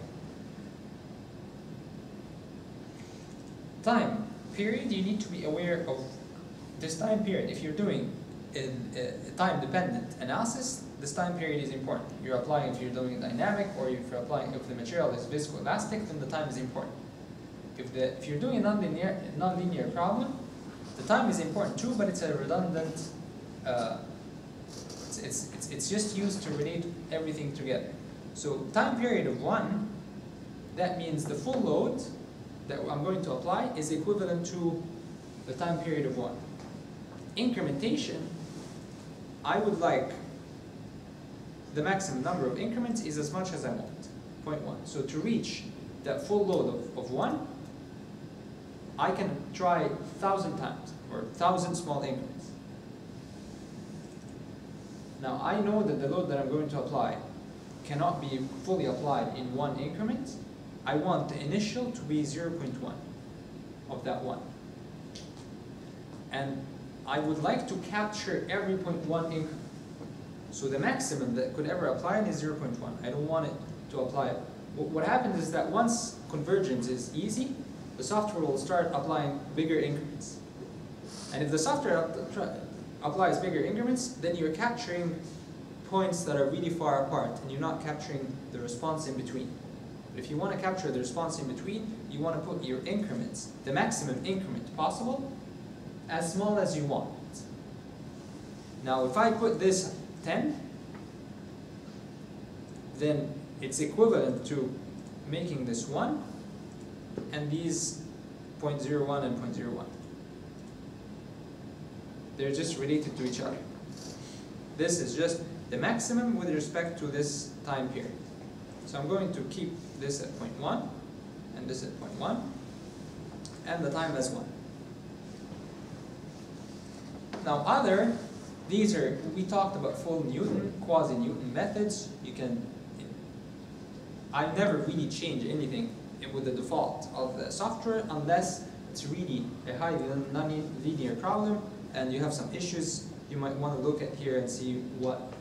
Time period, you need to be aware of this time period. If you're doing a time-dependent analysis, this time period is important. You're applying if you're doing dynamic, or if you're applying if the material is viscoelastic, then the time is important. If you're doing a nonlinear problem, the time is important too, but it's a redundant. It's just used to relate everything together. So time period of 1, that means the full load that I'm going to apply is equivalent to the time period of 1. Incrementation, I would like the maximum number of increments is as much as I want, 0.1. So to reach that full load of 1, I can try 1,000 times, or 1,000 small increments. Now I know that the load that I'm going to apply cannot be fully applied in 1 increment. I want the initial to be 0.1 of that 1. And I would like to capture every 0.1 increment. So the maximum that could ever apply it is 0.1. I don't want it to apply it. What happens is that once convergence is easy, the software will start applying bigger increments. And if the software applies bigger increments, then you're capturing points that are really far apart, and you're not capturing the response in between. But if you want to capture the response in between, you want to put your increments, the maximum increment possible, as small as you want. Now if I put this 10, then it's equivalent to making this 1 and these 0.01 and 0.01. They're just related to each other. This is just the maximum with respect to this time period. So I'm going to keep this at 0.1 and this at 0.1 and the time as 1. Now these are, we talked about full Newton, quasi-Newton methods. I never really change anything with the default of the software unless it's really a highly non-linear problem and you have some issues. You might want to look at here and see what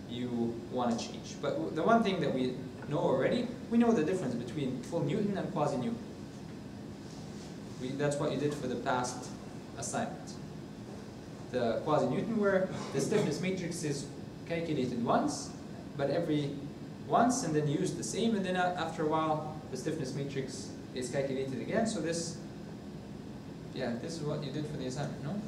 you want to change. But the one thing that we know already, we know the difference between full Newton and quasi-Newton. That's what you did for the past assignment. the quasi-Newton, where the stiffness matrix is calculated once, but every once, and then you use the same, and then after a while, the stiffness matrix is calculated again. So this, yeah, this is what you did for the assignment, no?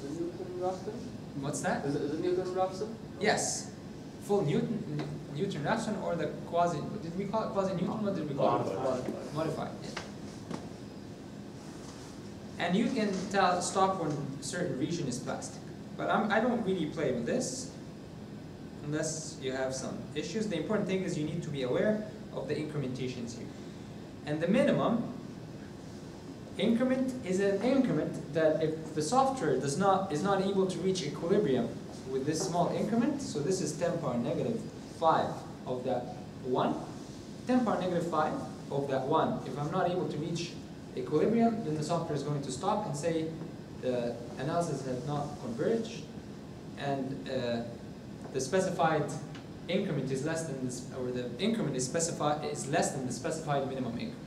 Is it Newton-Raphson? What's that? Is it Newton-Raphson? Yes, full Newton-Raphson, or the quasi. Did we call it quasi-Newton? What did we call it? Modified. Yeah. And you can stop when a certain region is plastic. But I don't really play with this unless you have some issues. The important thing is you need to be aware of the incrementations here. And the minimum increment is an increment that if the software is not able to reach equilibrium with this small increment, so this is 10 power negative 5 of that 1, 10 power negative 5 of that 1, if I'm not able to reach equilibrium, then the software is going to stop and say the analysis has not converged, and the specified increment is less than this, or the increment is less than the specified minimum increment.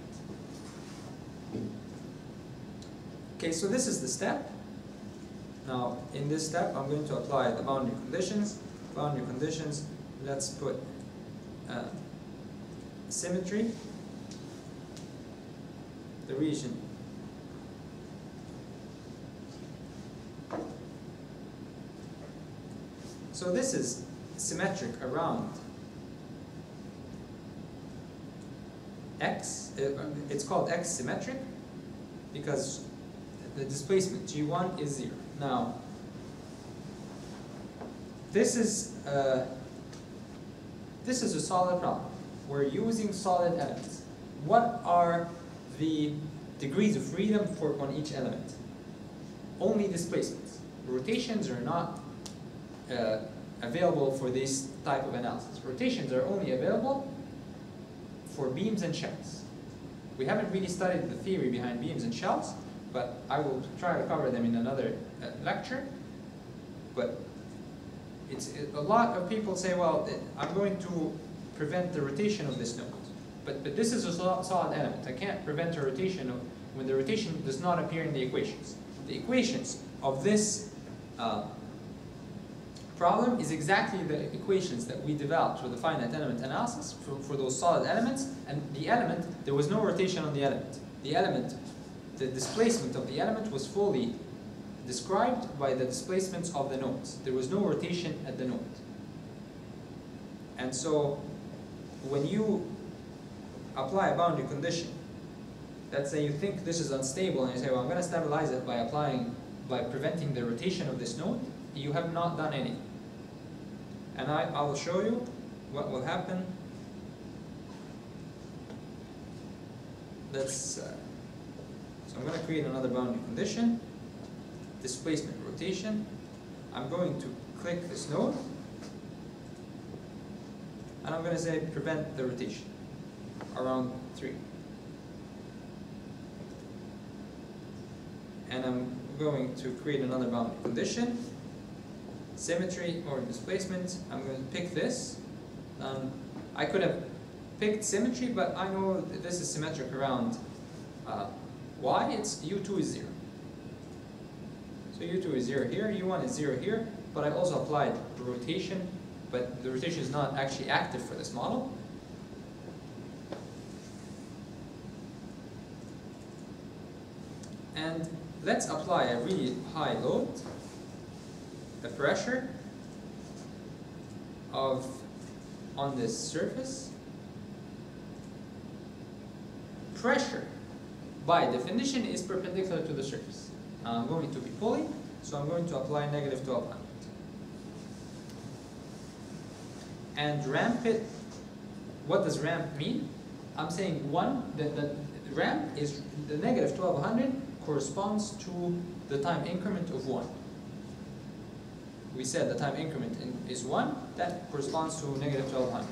Okay, so this is the step. Now, in this step, I'm going to apply the boundary conditions. Boundary conditions, let's put symmetry, the region so this is symmetric around x. It's called x symmetric because the displacement g1 is 0. Now, this is a solid problem. We're using solid elements. What are the degrees of freedom on each element? Only displacements. Rotations are not available for this type of analysis. Rotations are only available for beams and shells. We haven't really studied the theory behind beams and shells, but I will try to cover them in another lecture. But a lot of people say, well, I'm going to prevent the rotation of this node. But this is a solid element. I can't prevent a rotation when the rotation does not appear in the equations. The equations of this problem is exactly the equations that we developed for the finite element analysis for those solid elements. And the element, there was no rotation on the element. The displacement of the element was fully described by the displacements of the nodes. There was no rotation at the node. And so when you apply a boundary condition, let's say you think this is unstable and you say, well, I'm going to stabilize it by preventing the rotation of this node, you have not done anything. And I will show you what will happen. So I'm going to create another boundary condition, displacement rotation. I'm going to click this node, and I'm going to say prevent the rotation around 3. And I'm going to create another boundary condition, symmetry or displacement. I'm going to pick this. I could have picked symmetry, but I know that this is symmetric around y. It's u2 is 0. So u2 is 0 here, u1 is 0 here, but I also applied rotation, but the rotation is not actually active for this model. And let's apply a really high load, the pressure on this surface. Pressure, by definition, is perpendicular to the surface. Now I'm going to be pulling, so I'm going to apply negative 1200. And ramp it, what does ramp mean? I'm saying the ramp is the negative 1200 corresponds to the time increment of 1. We said the time increment is 1, that corresponds to negative 1200.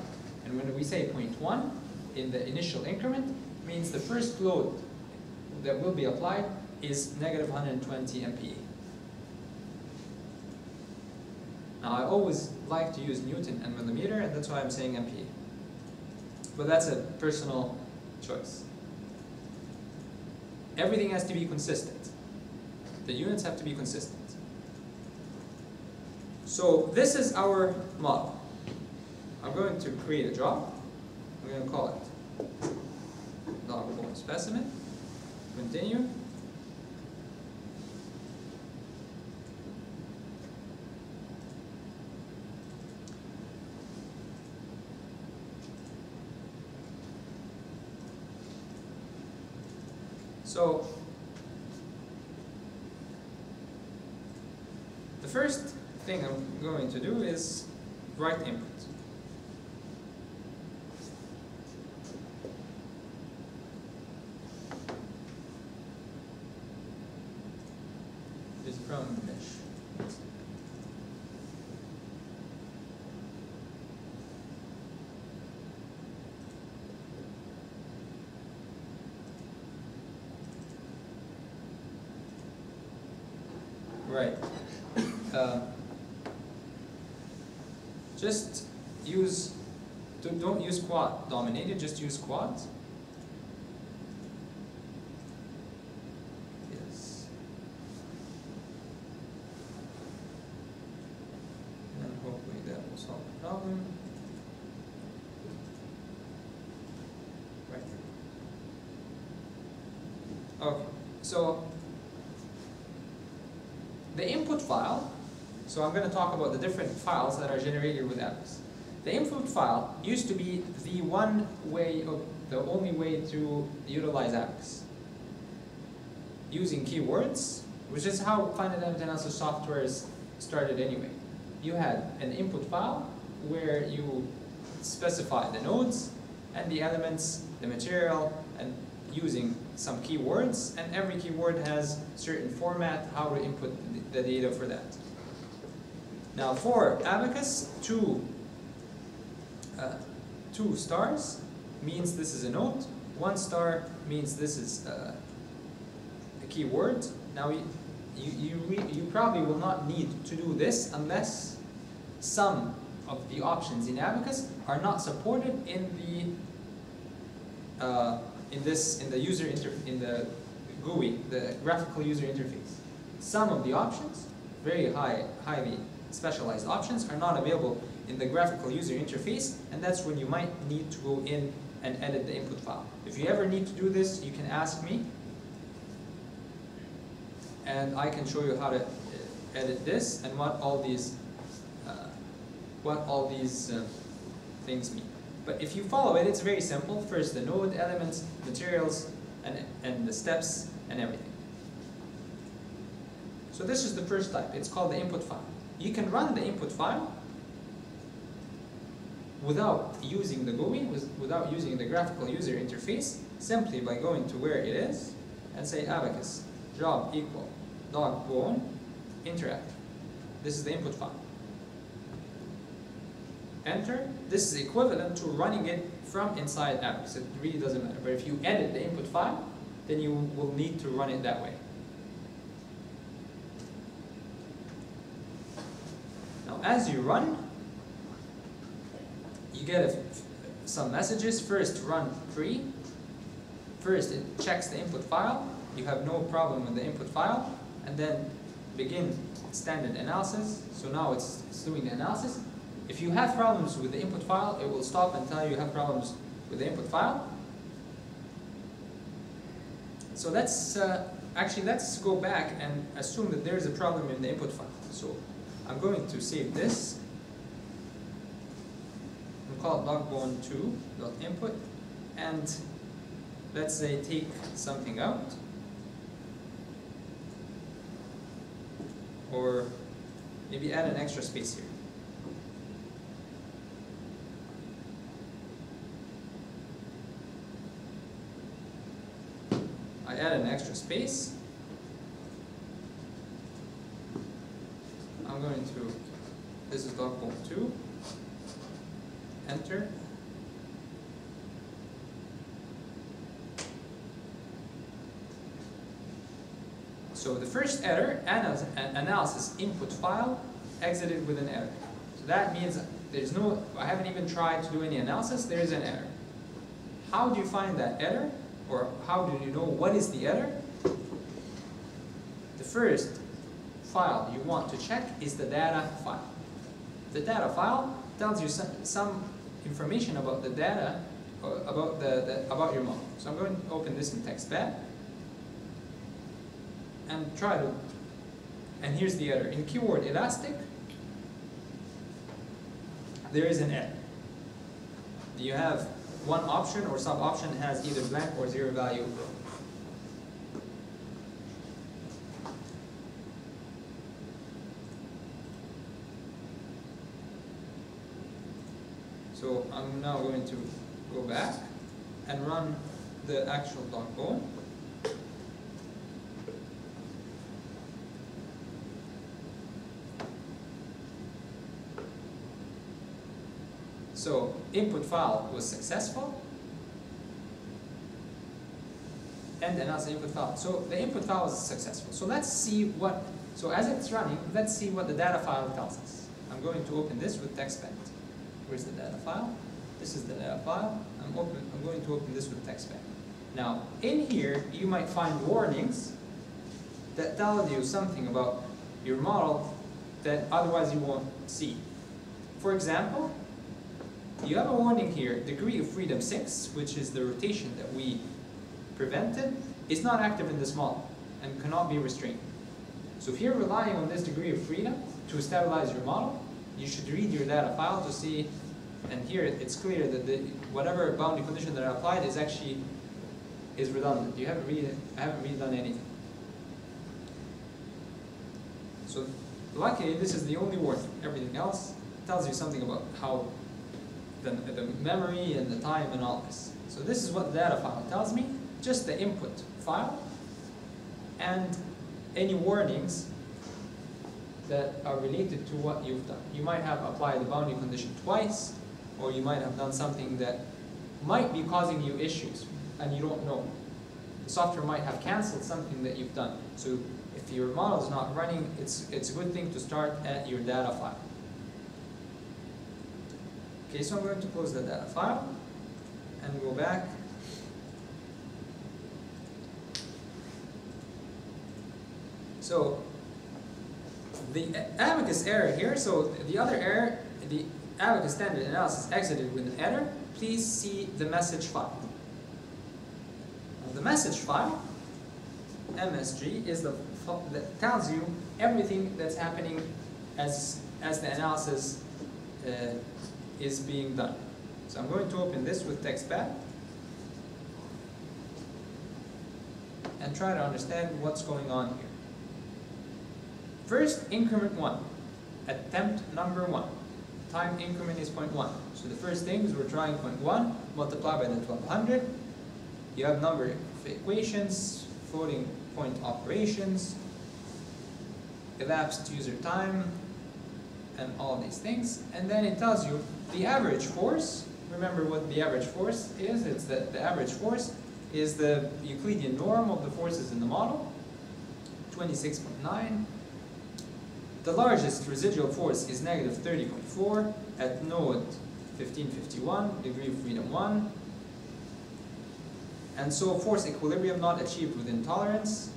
And when we say 0.1 in the initial increment, means the first load that will be applied is negative 120 MPa. Now I always like to use Newton and millimeter, and that's why I'm saying MPa. But that's a personal choice. Everything has to be consistent. The units have to be consistent. So this is our model. I'm going to create a job. I'm going to call it log specimen. Continue. So the first thing I'm going to do is write input. Is from mesh. Right. Just use, don't use quad dominated, just use quad. Yes. And hopefully that will solve the problem. Right. Okay, so the input file, so I'm going to talk about the different files that are generated with Abacus. The input file used to be the only way to utilize Abacus. Using keywords, which is how finite element analysis software started anyway. You had an input file where you specify the nodes and the elements, the material, and using some keywords, and every keyword has certain format, how to input the data for that. Now for Abacus, two stars means this is a node, 1 star means this is a keyword. Now you probably will not need to do this unless some of the options in Abacus are not supported in the GUI, the graphical user interface. Some of the options, very highly specialized options, are not available in the graphical user interface, and that's when you might need to go in and edit the input file. If you ever need to do this, you can ask me, and I can show you how to edit this and what all these things mean. But if you follow it, it's very simple. First the node, elements, materials, and the steps and everything. So this is the first type. It's called the input file. You can run the input file without using the GUI, without using the graphical user interface, simply by going to where it is and say abacus job equal dog bone interact. This is the input file. Enter. This is equivalent to running it from inside Abacus. It really doesn't matter. But if you edit the input file, then you will need to run it that way. Now, as you run, you get some messages. First, run pre. First, it checks the input file. You have no problem with the input file. And then begin standard analysis. So now it's doing the analysis. If you have problems with the input file, it will stop and tell you have problems with the input file. So let's go back and assume that there is a problem in the input file. So I'm going to save this. We'll call it logbone2.input, and let's say take something out, or maybe add an extra space here. I add an extra space. I'm going to, this is logbone2, enter. So the first error, analysis input file, exited with an error. So that means there's no, I haven't even tried to do any analysis, there is an error. how do you find that error? Or how do you know what is the error? The first file you want to check is the data file. The data file tells you some information about the data, about your model. So I'm going to open this in TextPad and try to, and here's the error. In keyword elastic, there is an error. You have one option or sub-option has either blank or zero value. So I'm now going to go back and run the actual .bone. So input file was successful, and another input file. So the input file was successful. So let's see what, so as it's running, let's see what the data file tells us. I'm going to open this with TextPad. Where's the data file? This is the data file. I'm going to open this with TextPad. Now, in here, you might find warnings that tell you something about your model that otherwise you won't see. For example, you have a warning here, degree of freedom 6, which is the rotation that we prevented, is not active in this model and cannot be restrained. So if you're relying on this degree of freedom to stabilize your model, you should read your data file to see, and here it's clear that whatever boundary condition that I applied is actually redundant. I haven't really done anything. So luckily this is the only warning. Everything else tells you something about how the memory and the time and all this. So this is what the data file tells me, just the input file and any warnings that are related to what you've done. You might have applied the boundary condition twice, or you might have done something that might be causing you issues and you don't know. The software might have canceled something that you've done. So if your model is not running, it's a good thing to start at your data file. Okay, so I'm going to close the data file and go back. So the abacus error here, so the other error, the abacus standard analysis exited with an error. Please see the message file. Now, the message file, MSG, is the file that tells you everything that's happening as the analysis is being done. So I'm going to open this with TextPad and try to understand what's going on here. First, increment 1, attempt number 1. Time increment is 0.1. So the first thing is we're trying 0.1, multiply by the 1200. You have number of equations, floating point operations, elapsed user time, and all these things. And then it tells you the average force. Remember what the average force is? It's the average force is the Euclidean norm of the forces in the model, 26.9. The largest residual force is negative 30.4 at node 1551, degree of freedom 1. And so force equilibrium not achieved within tolerance.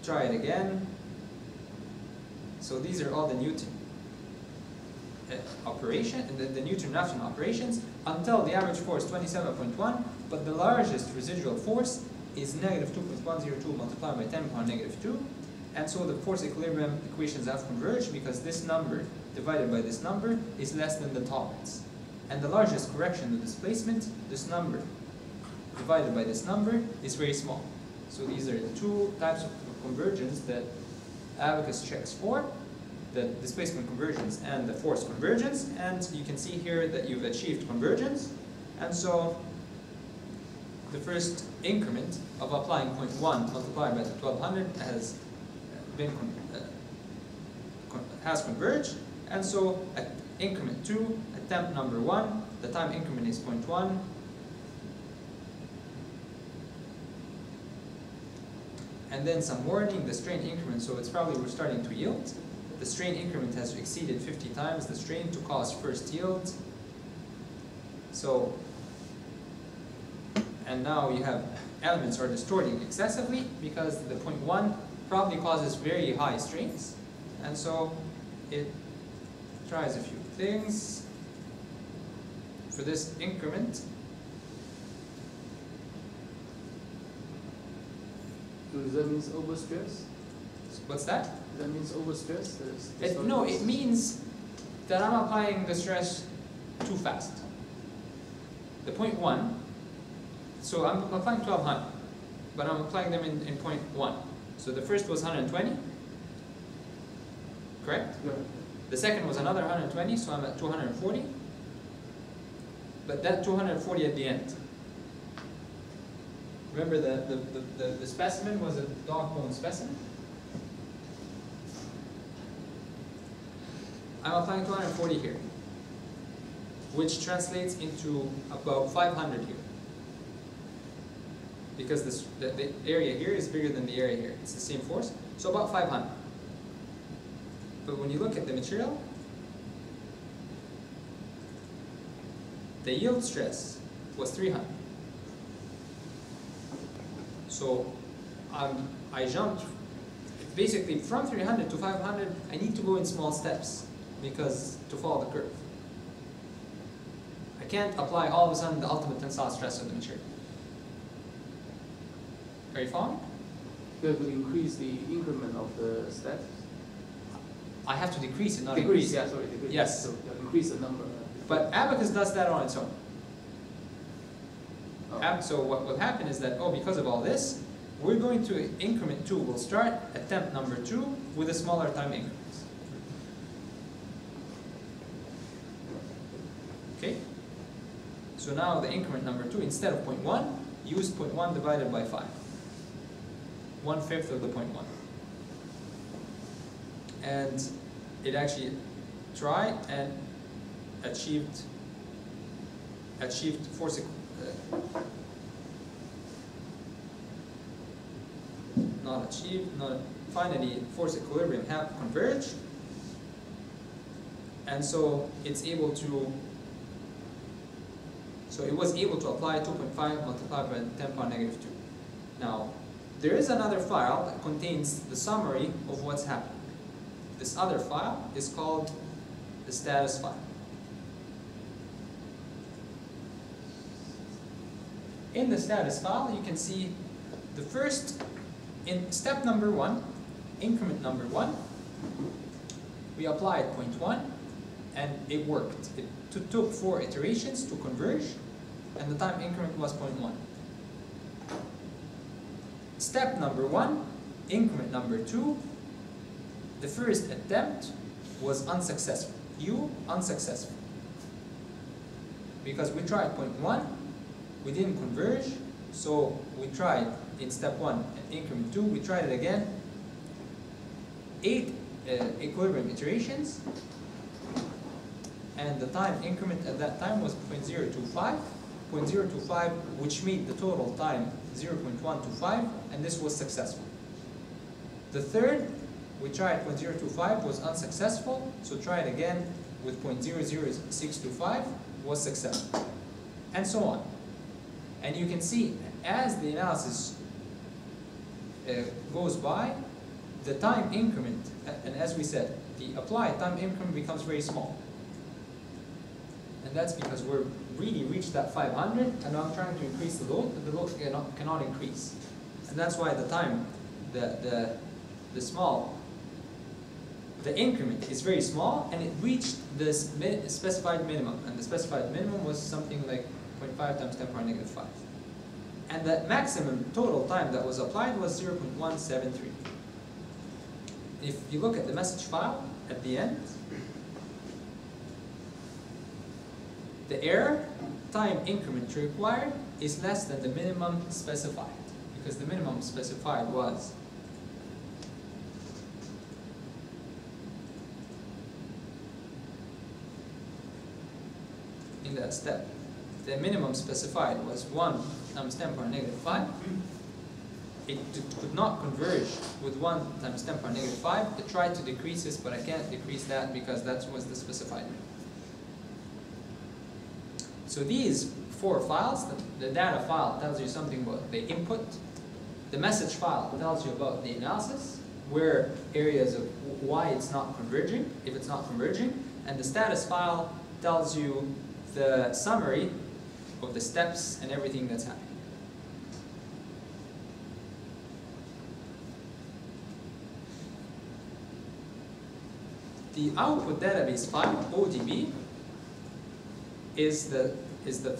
Try it again. So these are all the Newton the Newton-Raphson operations until the average force 27.1, but the largest residual force is negative 2.102 multiplied by 10 power negative 2. And so the force equilibrium equations have converged because this number divided by this number is less than the tolerance. And the largest correction of displacement, this number divided by this number, is very small. So these are the two types of convergence that abacus checks for, the displacement convergence and the force convergence. And you can see here that you've achieved convergence. And so the first increment of applying 0.1 multiplied by the 1200 has converged, and so at increment 2, attempt number 1, the time increment is 0.1, and then some warning, the strain increment, so it's probably we're starting to yield. The strain increment has exceeded 50 times the strain to cause first yield. So, and now you have elements are distorting excessively because the point 1 probably causes very high strains, and so it tries a few things for this increment. Does that mean overstress? What's that? That means overstress? No, it means that I'm applying the stress too fast. The point 1, so I'm applying 1200, but I'm applying them in point 1. So the first was 120, correct? Yeah. The second was another 120, so I'm at 240. But that 240 at the end. Remember the specimen was a dog bone specimen? I'm applying 240 here, which translates into about 500 here. Because the area here is bigger than the area here. It's the same force, so about 500. But when you look at the material, the yield stress was 300. So I jumped, basically from 300 to 500, I need to go in small steps because to follow the curve. I can't apply all of a sudden the ultimate tensile stress of the material. Are you following? You have to increase the increment of the steps. I have to decrease it, not Decrease, increase. yeah, sorry, decrease. Yes. So increase the number. But abacus does that on its own. Oh. So what will happen is that, because of all this, we're going to increment 2. We'll start attempt number 2 with a smaller time increments. Okay? So now the increment number 2, instead of 0.1, use 0.1 divided by 5. 1/5 of the 0.1. And it actually tried and achieved force finally force equilibrium have converged, and so it's able to. So it was able to apply 2.5 multiplied by 10 power -2. Now, there is another file that contains the summary of what's happening. This other file is called the status file. In the status file, you can see the first, in step number 1, increment number 1, we applied 0.1 and it worked. It took 4 iterations to converge, and the time increment was 0.1. Step number 1, increment number 2, the first attempt was unsuccessful. Unsuccessful. Because we tried 0.1, we didn't converge, so we tried in step 1 and increment 2, we tried it again, 8 equilibrium iterations, and the time increment at that time was 0.025, which made the total time 0.125, and this was successful. The third, we tried 0.025, was unsuccessful, so try it again with 0.00625, was successful, and so on. And you can see, as the analysis goes by, the time increment, and as we said, the applied time increment becomes very small. And that's because we're really reached that 500, and I'm trying to increase the load, but the load cannot increase. And that's why the time, the increment is very small, and it reached this specified minimum, and the specified minimum was something like 0.5 times 10 power -5. And the maximum total time that was applied was 0.173. If you look at the message file at the end, the error time increment required is less than the minimum specified, because the minimum specified was in that step. The minimum specified was 1 times 10 power -5. It could not converge with 1 times 10 power -5. It tried to decrease this, but I can't decrease that because that was the specified minimum. So these 4 files, the data file tells you something about the input, the message file tells you about the analysis, where areas of why it's not converging, if it's not converging, and the status file tells you the summary of the steps and everything that's happening. The output database file, ODB, is the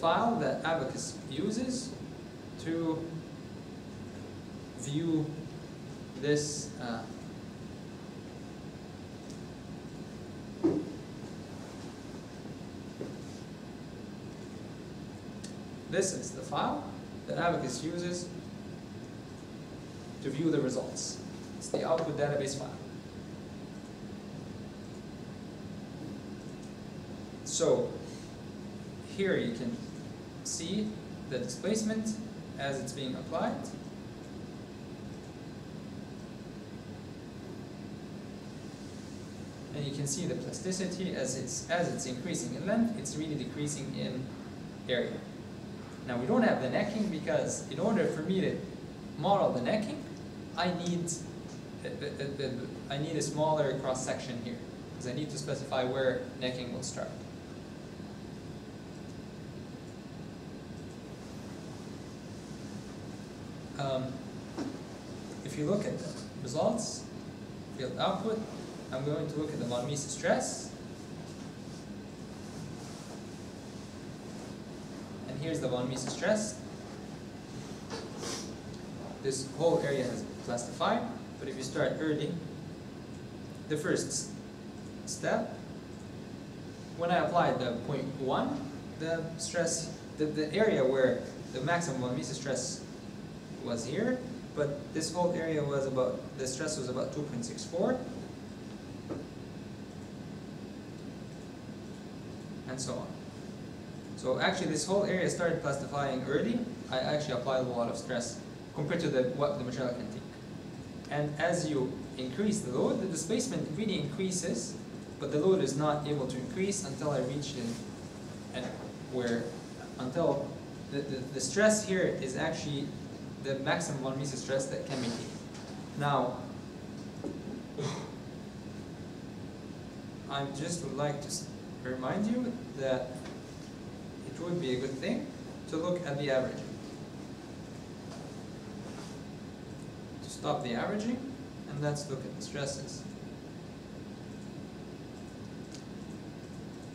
file that Abacus uses to view this this is the file that Abacus uses to view the results. It's the output database file. So here you can see the displacement as it's being applied. And you can see the plasticity as it's increasing in length, it's really decreasing in area. Now we don't have the necking because in order for me to model the necking, I need a smaller cross section here because I need to specify where necking will start. If you look at the results, field output, I'm going to look at the von Mises stress. And here's the von Mises stress. This whole area has been classified, but if you start early, the first step, when I applied the 0.1, the stress, the area where the maximum von Mises stress was here, but this whole area was about, the stress was about 2.64, and so on. So actually this whole area started plastifying early. I actually applied a lot of stress compared to what the material can take. And as you increase the load, the displacement really increases, but the load is not able to increase until I reach until the stress here is actually the maximum von Mises stress that can be taken. Now, I just would like to remind you that it would be a good thing to look at the averaging. To stop the averaging, and let's look at the stresses.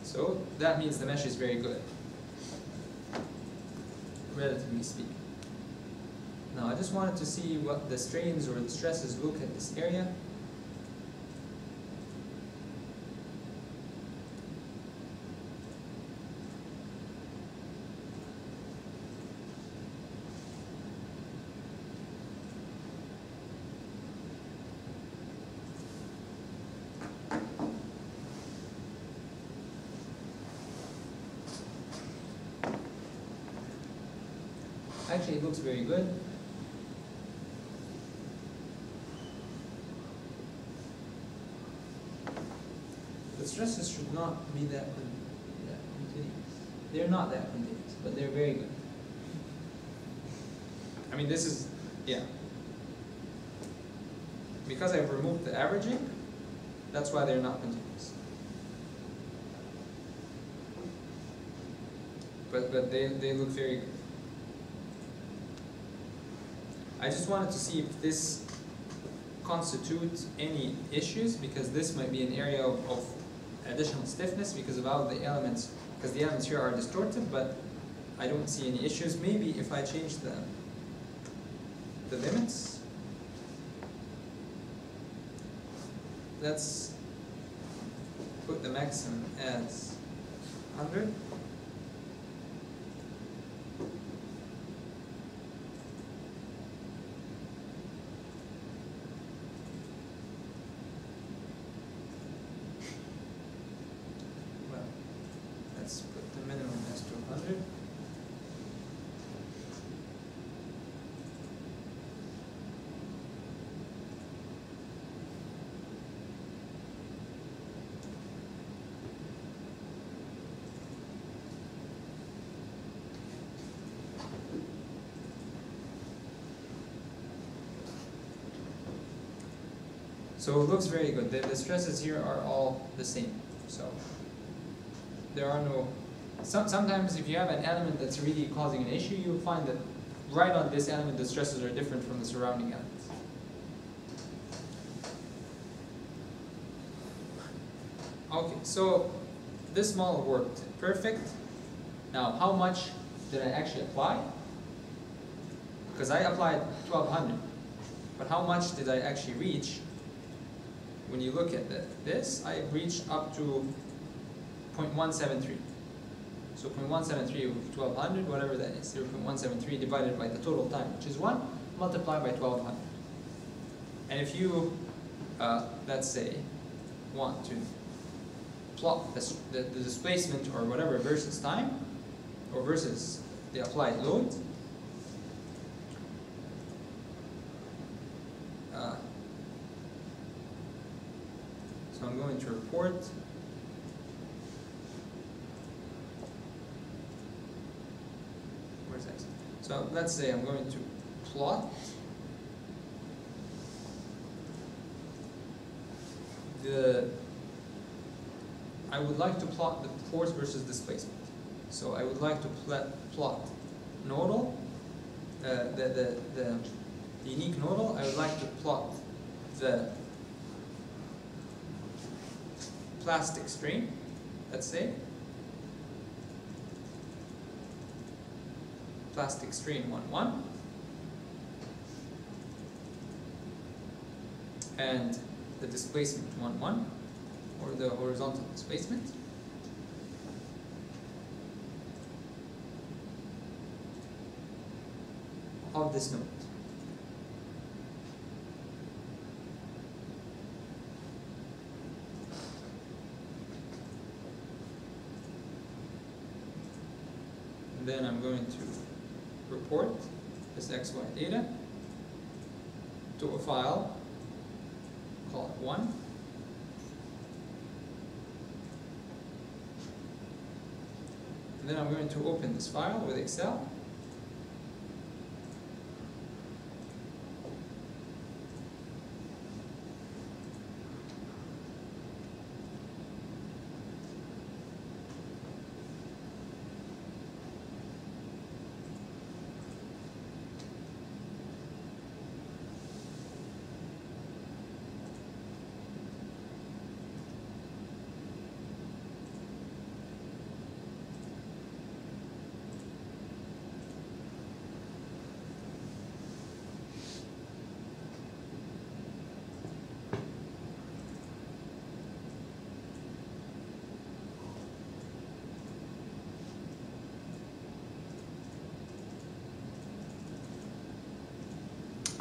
So that means the mesh is very good, relatively speaking. Now I just wanted to see what the strains or the stresses look at this area. Actually, it looks very good. The stresses should not be that continuous. They're not that continuous, but they're very good. I mean, this is, yeah. Because I've removed the averaging, that's why they're not continuous. But they look very good. I just wanted to see if this constitutes any issues, because this might be an area of additional stiffness because of how the elements, because the elements here are distorted, but I don't see any issues. Maybe if I change the limits, let's put the maximum as 100. Let's put the minimum as 200. So it looks very good. The stresses here are all the same. So there are no. Sometimes if you have an element that's really causing an issue, you'll find that right on this element the stresses are different from the surrounding elements. Okay, so this model worked perfect. Now, how much did I actually apply? Because I applied 1200, but how much did I actually reach? When you look at this, I reached up to 0.173. So 0.173 of 1200, whatever that is, 0.173 divided by the total time, which is 1, multiplied by 1200. And if you, let's say, want to plot the displacement or whatever versus time, or versus the applied load, so I'm going to report where's X? So let's say I'm going to plot I would like to plot the force versus displacement. So I would like to plot nodal, the unique nodal. I would like to plot the plastic strain, let's say. Plastic strain 1,1. And the displacement 1,1, or the horizontal displacement. Of this node. And then I'm going to report this XY data to a file, call it 1. And then I'm going to open this file with Excel.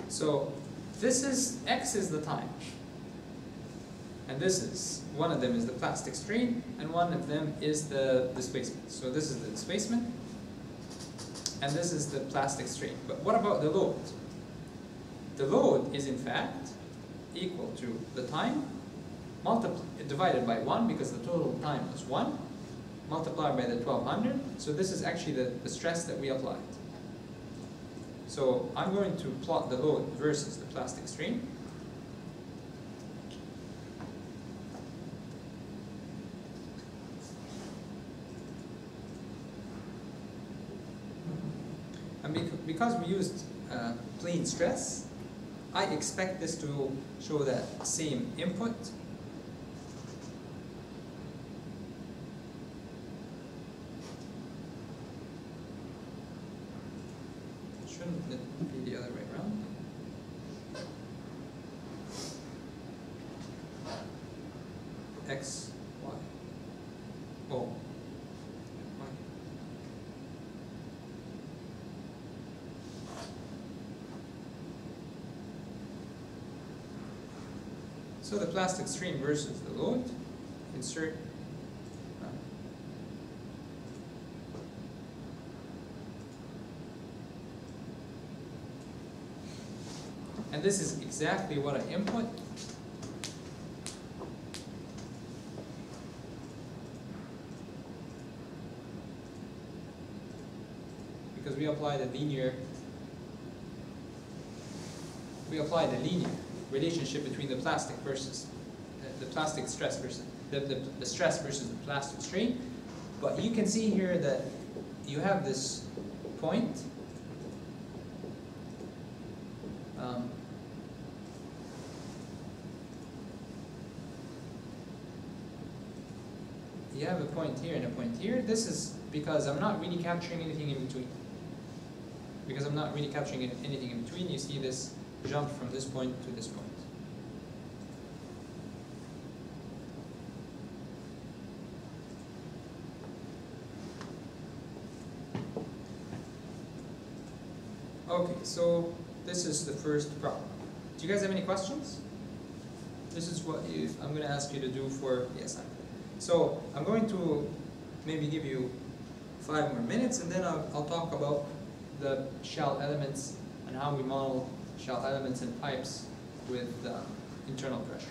So this is, X is the time. And this is, one of them is the plastic strain, and one of them is the displacement. So this is the displacement, and this is the plastic strain. But what about the load? The load is in fact equal to the time divided by 1, because the total time was 1, multiplied by the 1200. So this is actually the stress that we applied. So I'm going to plot the load versus the plastic strain. And because we used plane stress, I expect this to show that same input. Shouldn't it be the other way around? X, Y, O, Y. So the plastic strain versus the load, insert and this is exactly what I input. Because we apply the linear relationship between the plastic versus the plastic stress versus the stress versus the plastic strain. But you can see here that you have this point. You have a point here and a point here. This is because I'm not really capturing anything in between. Because I'm not really capturing anything in between, you see this jump from this point to this point. Okay, so this is the first problem. Do you guys have any questions? This is what I'm going to ask you to do for the assignment. So I'm going to maybe give you 5 more minutes, and then I'll talk about the shell elements and how we model shell elements and pipes with internal pressure.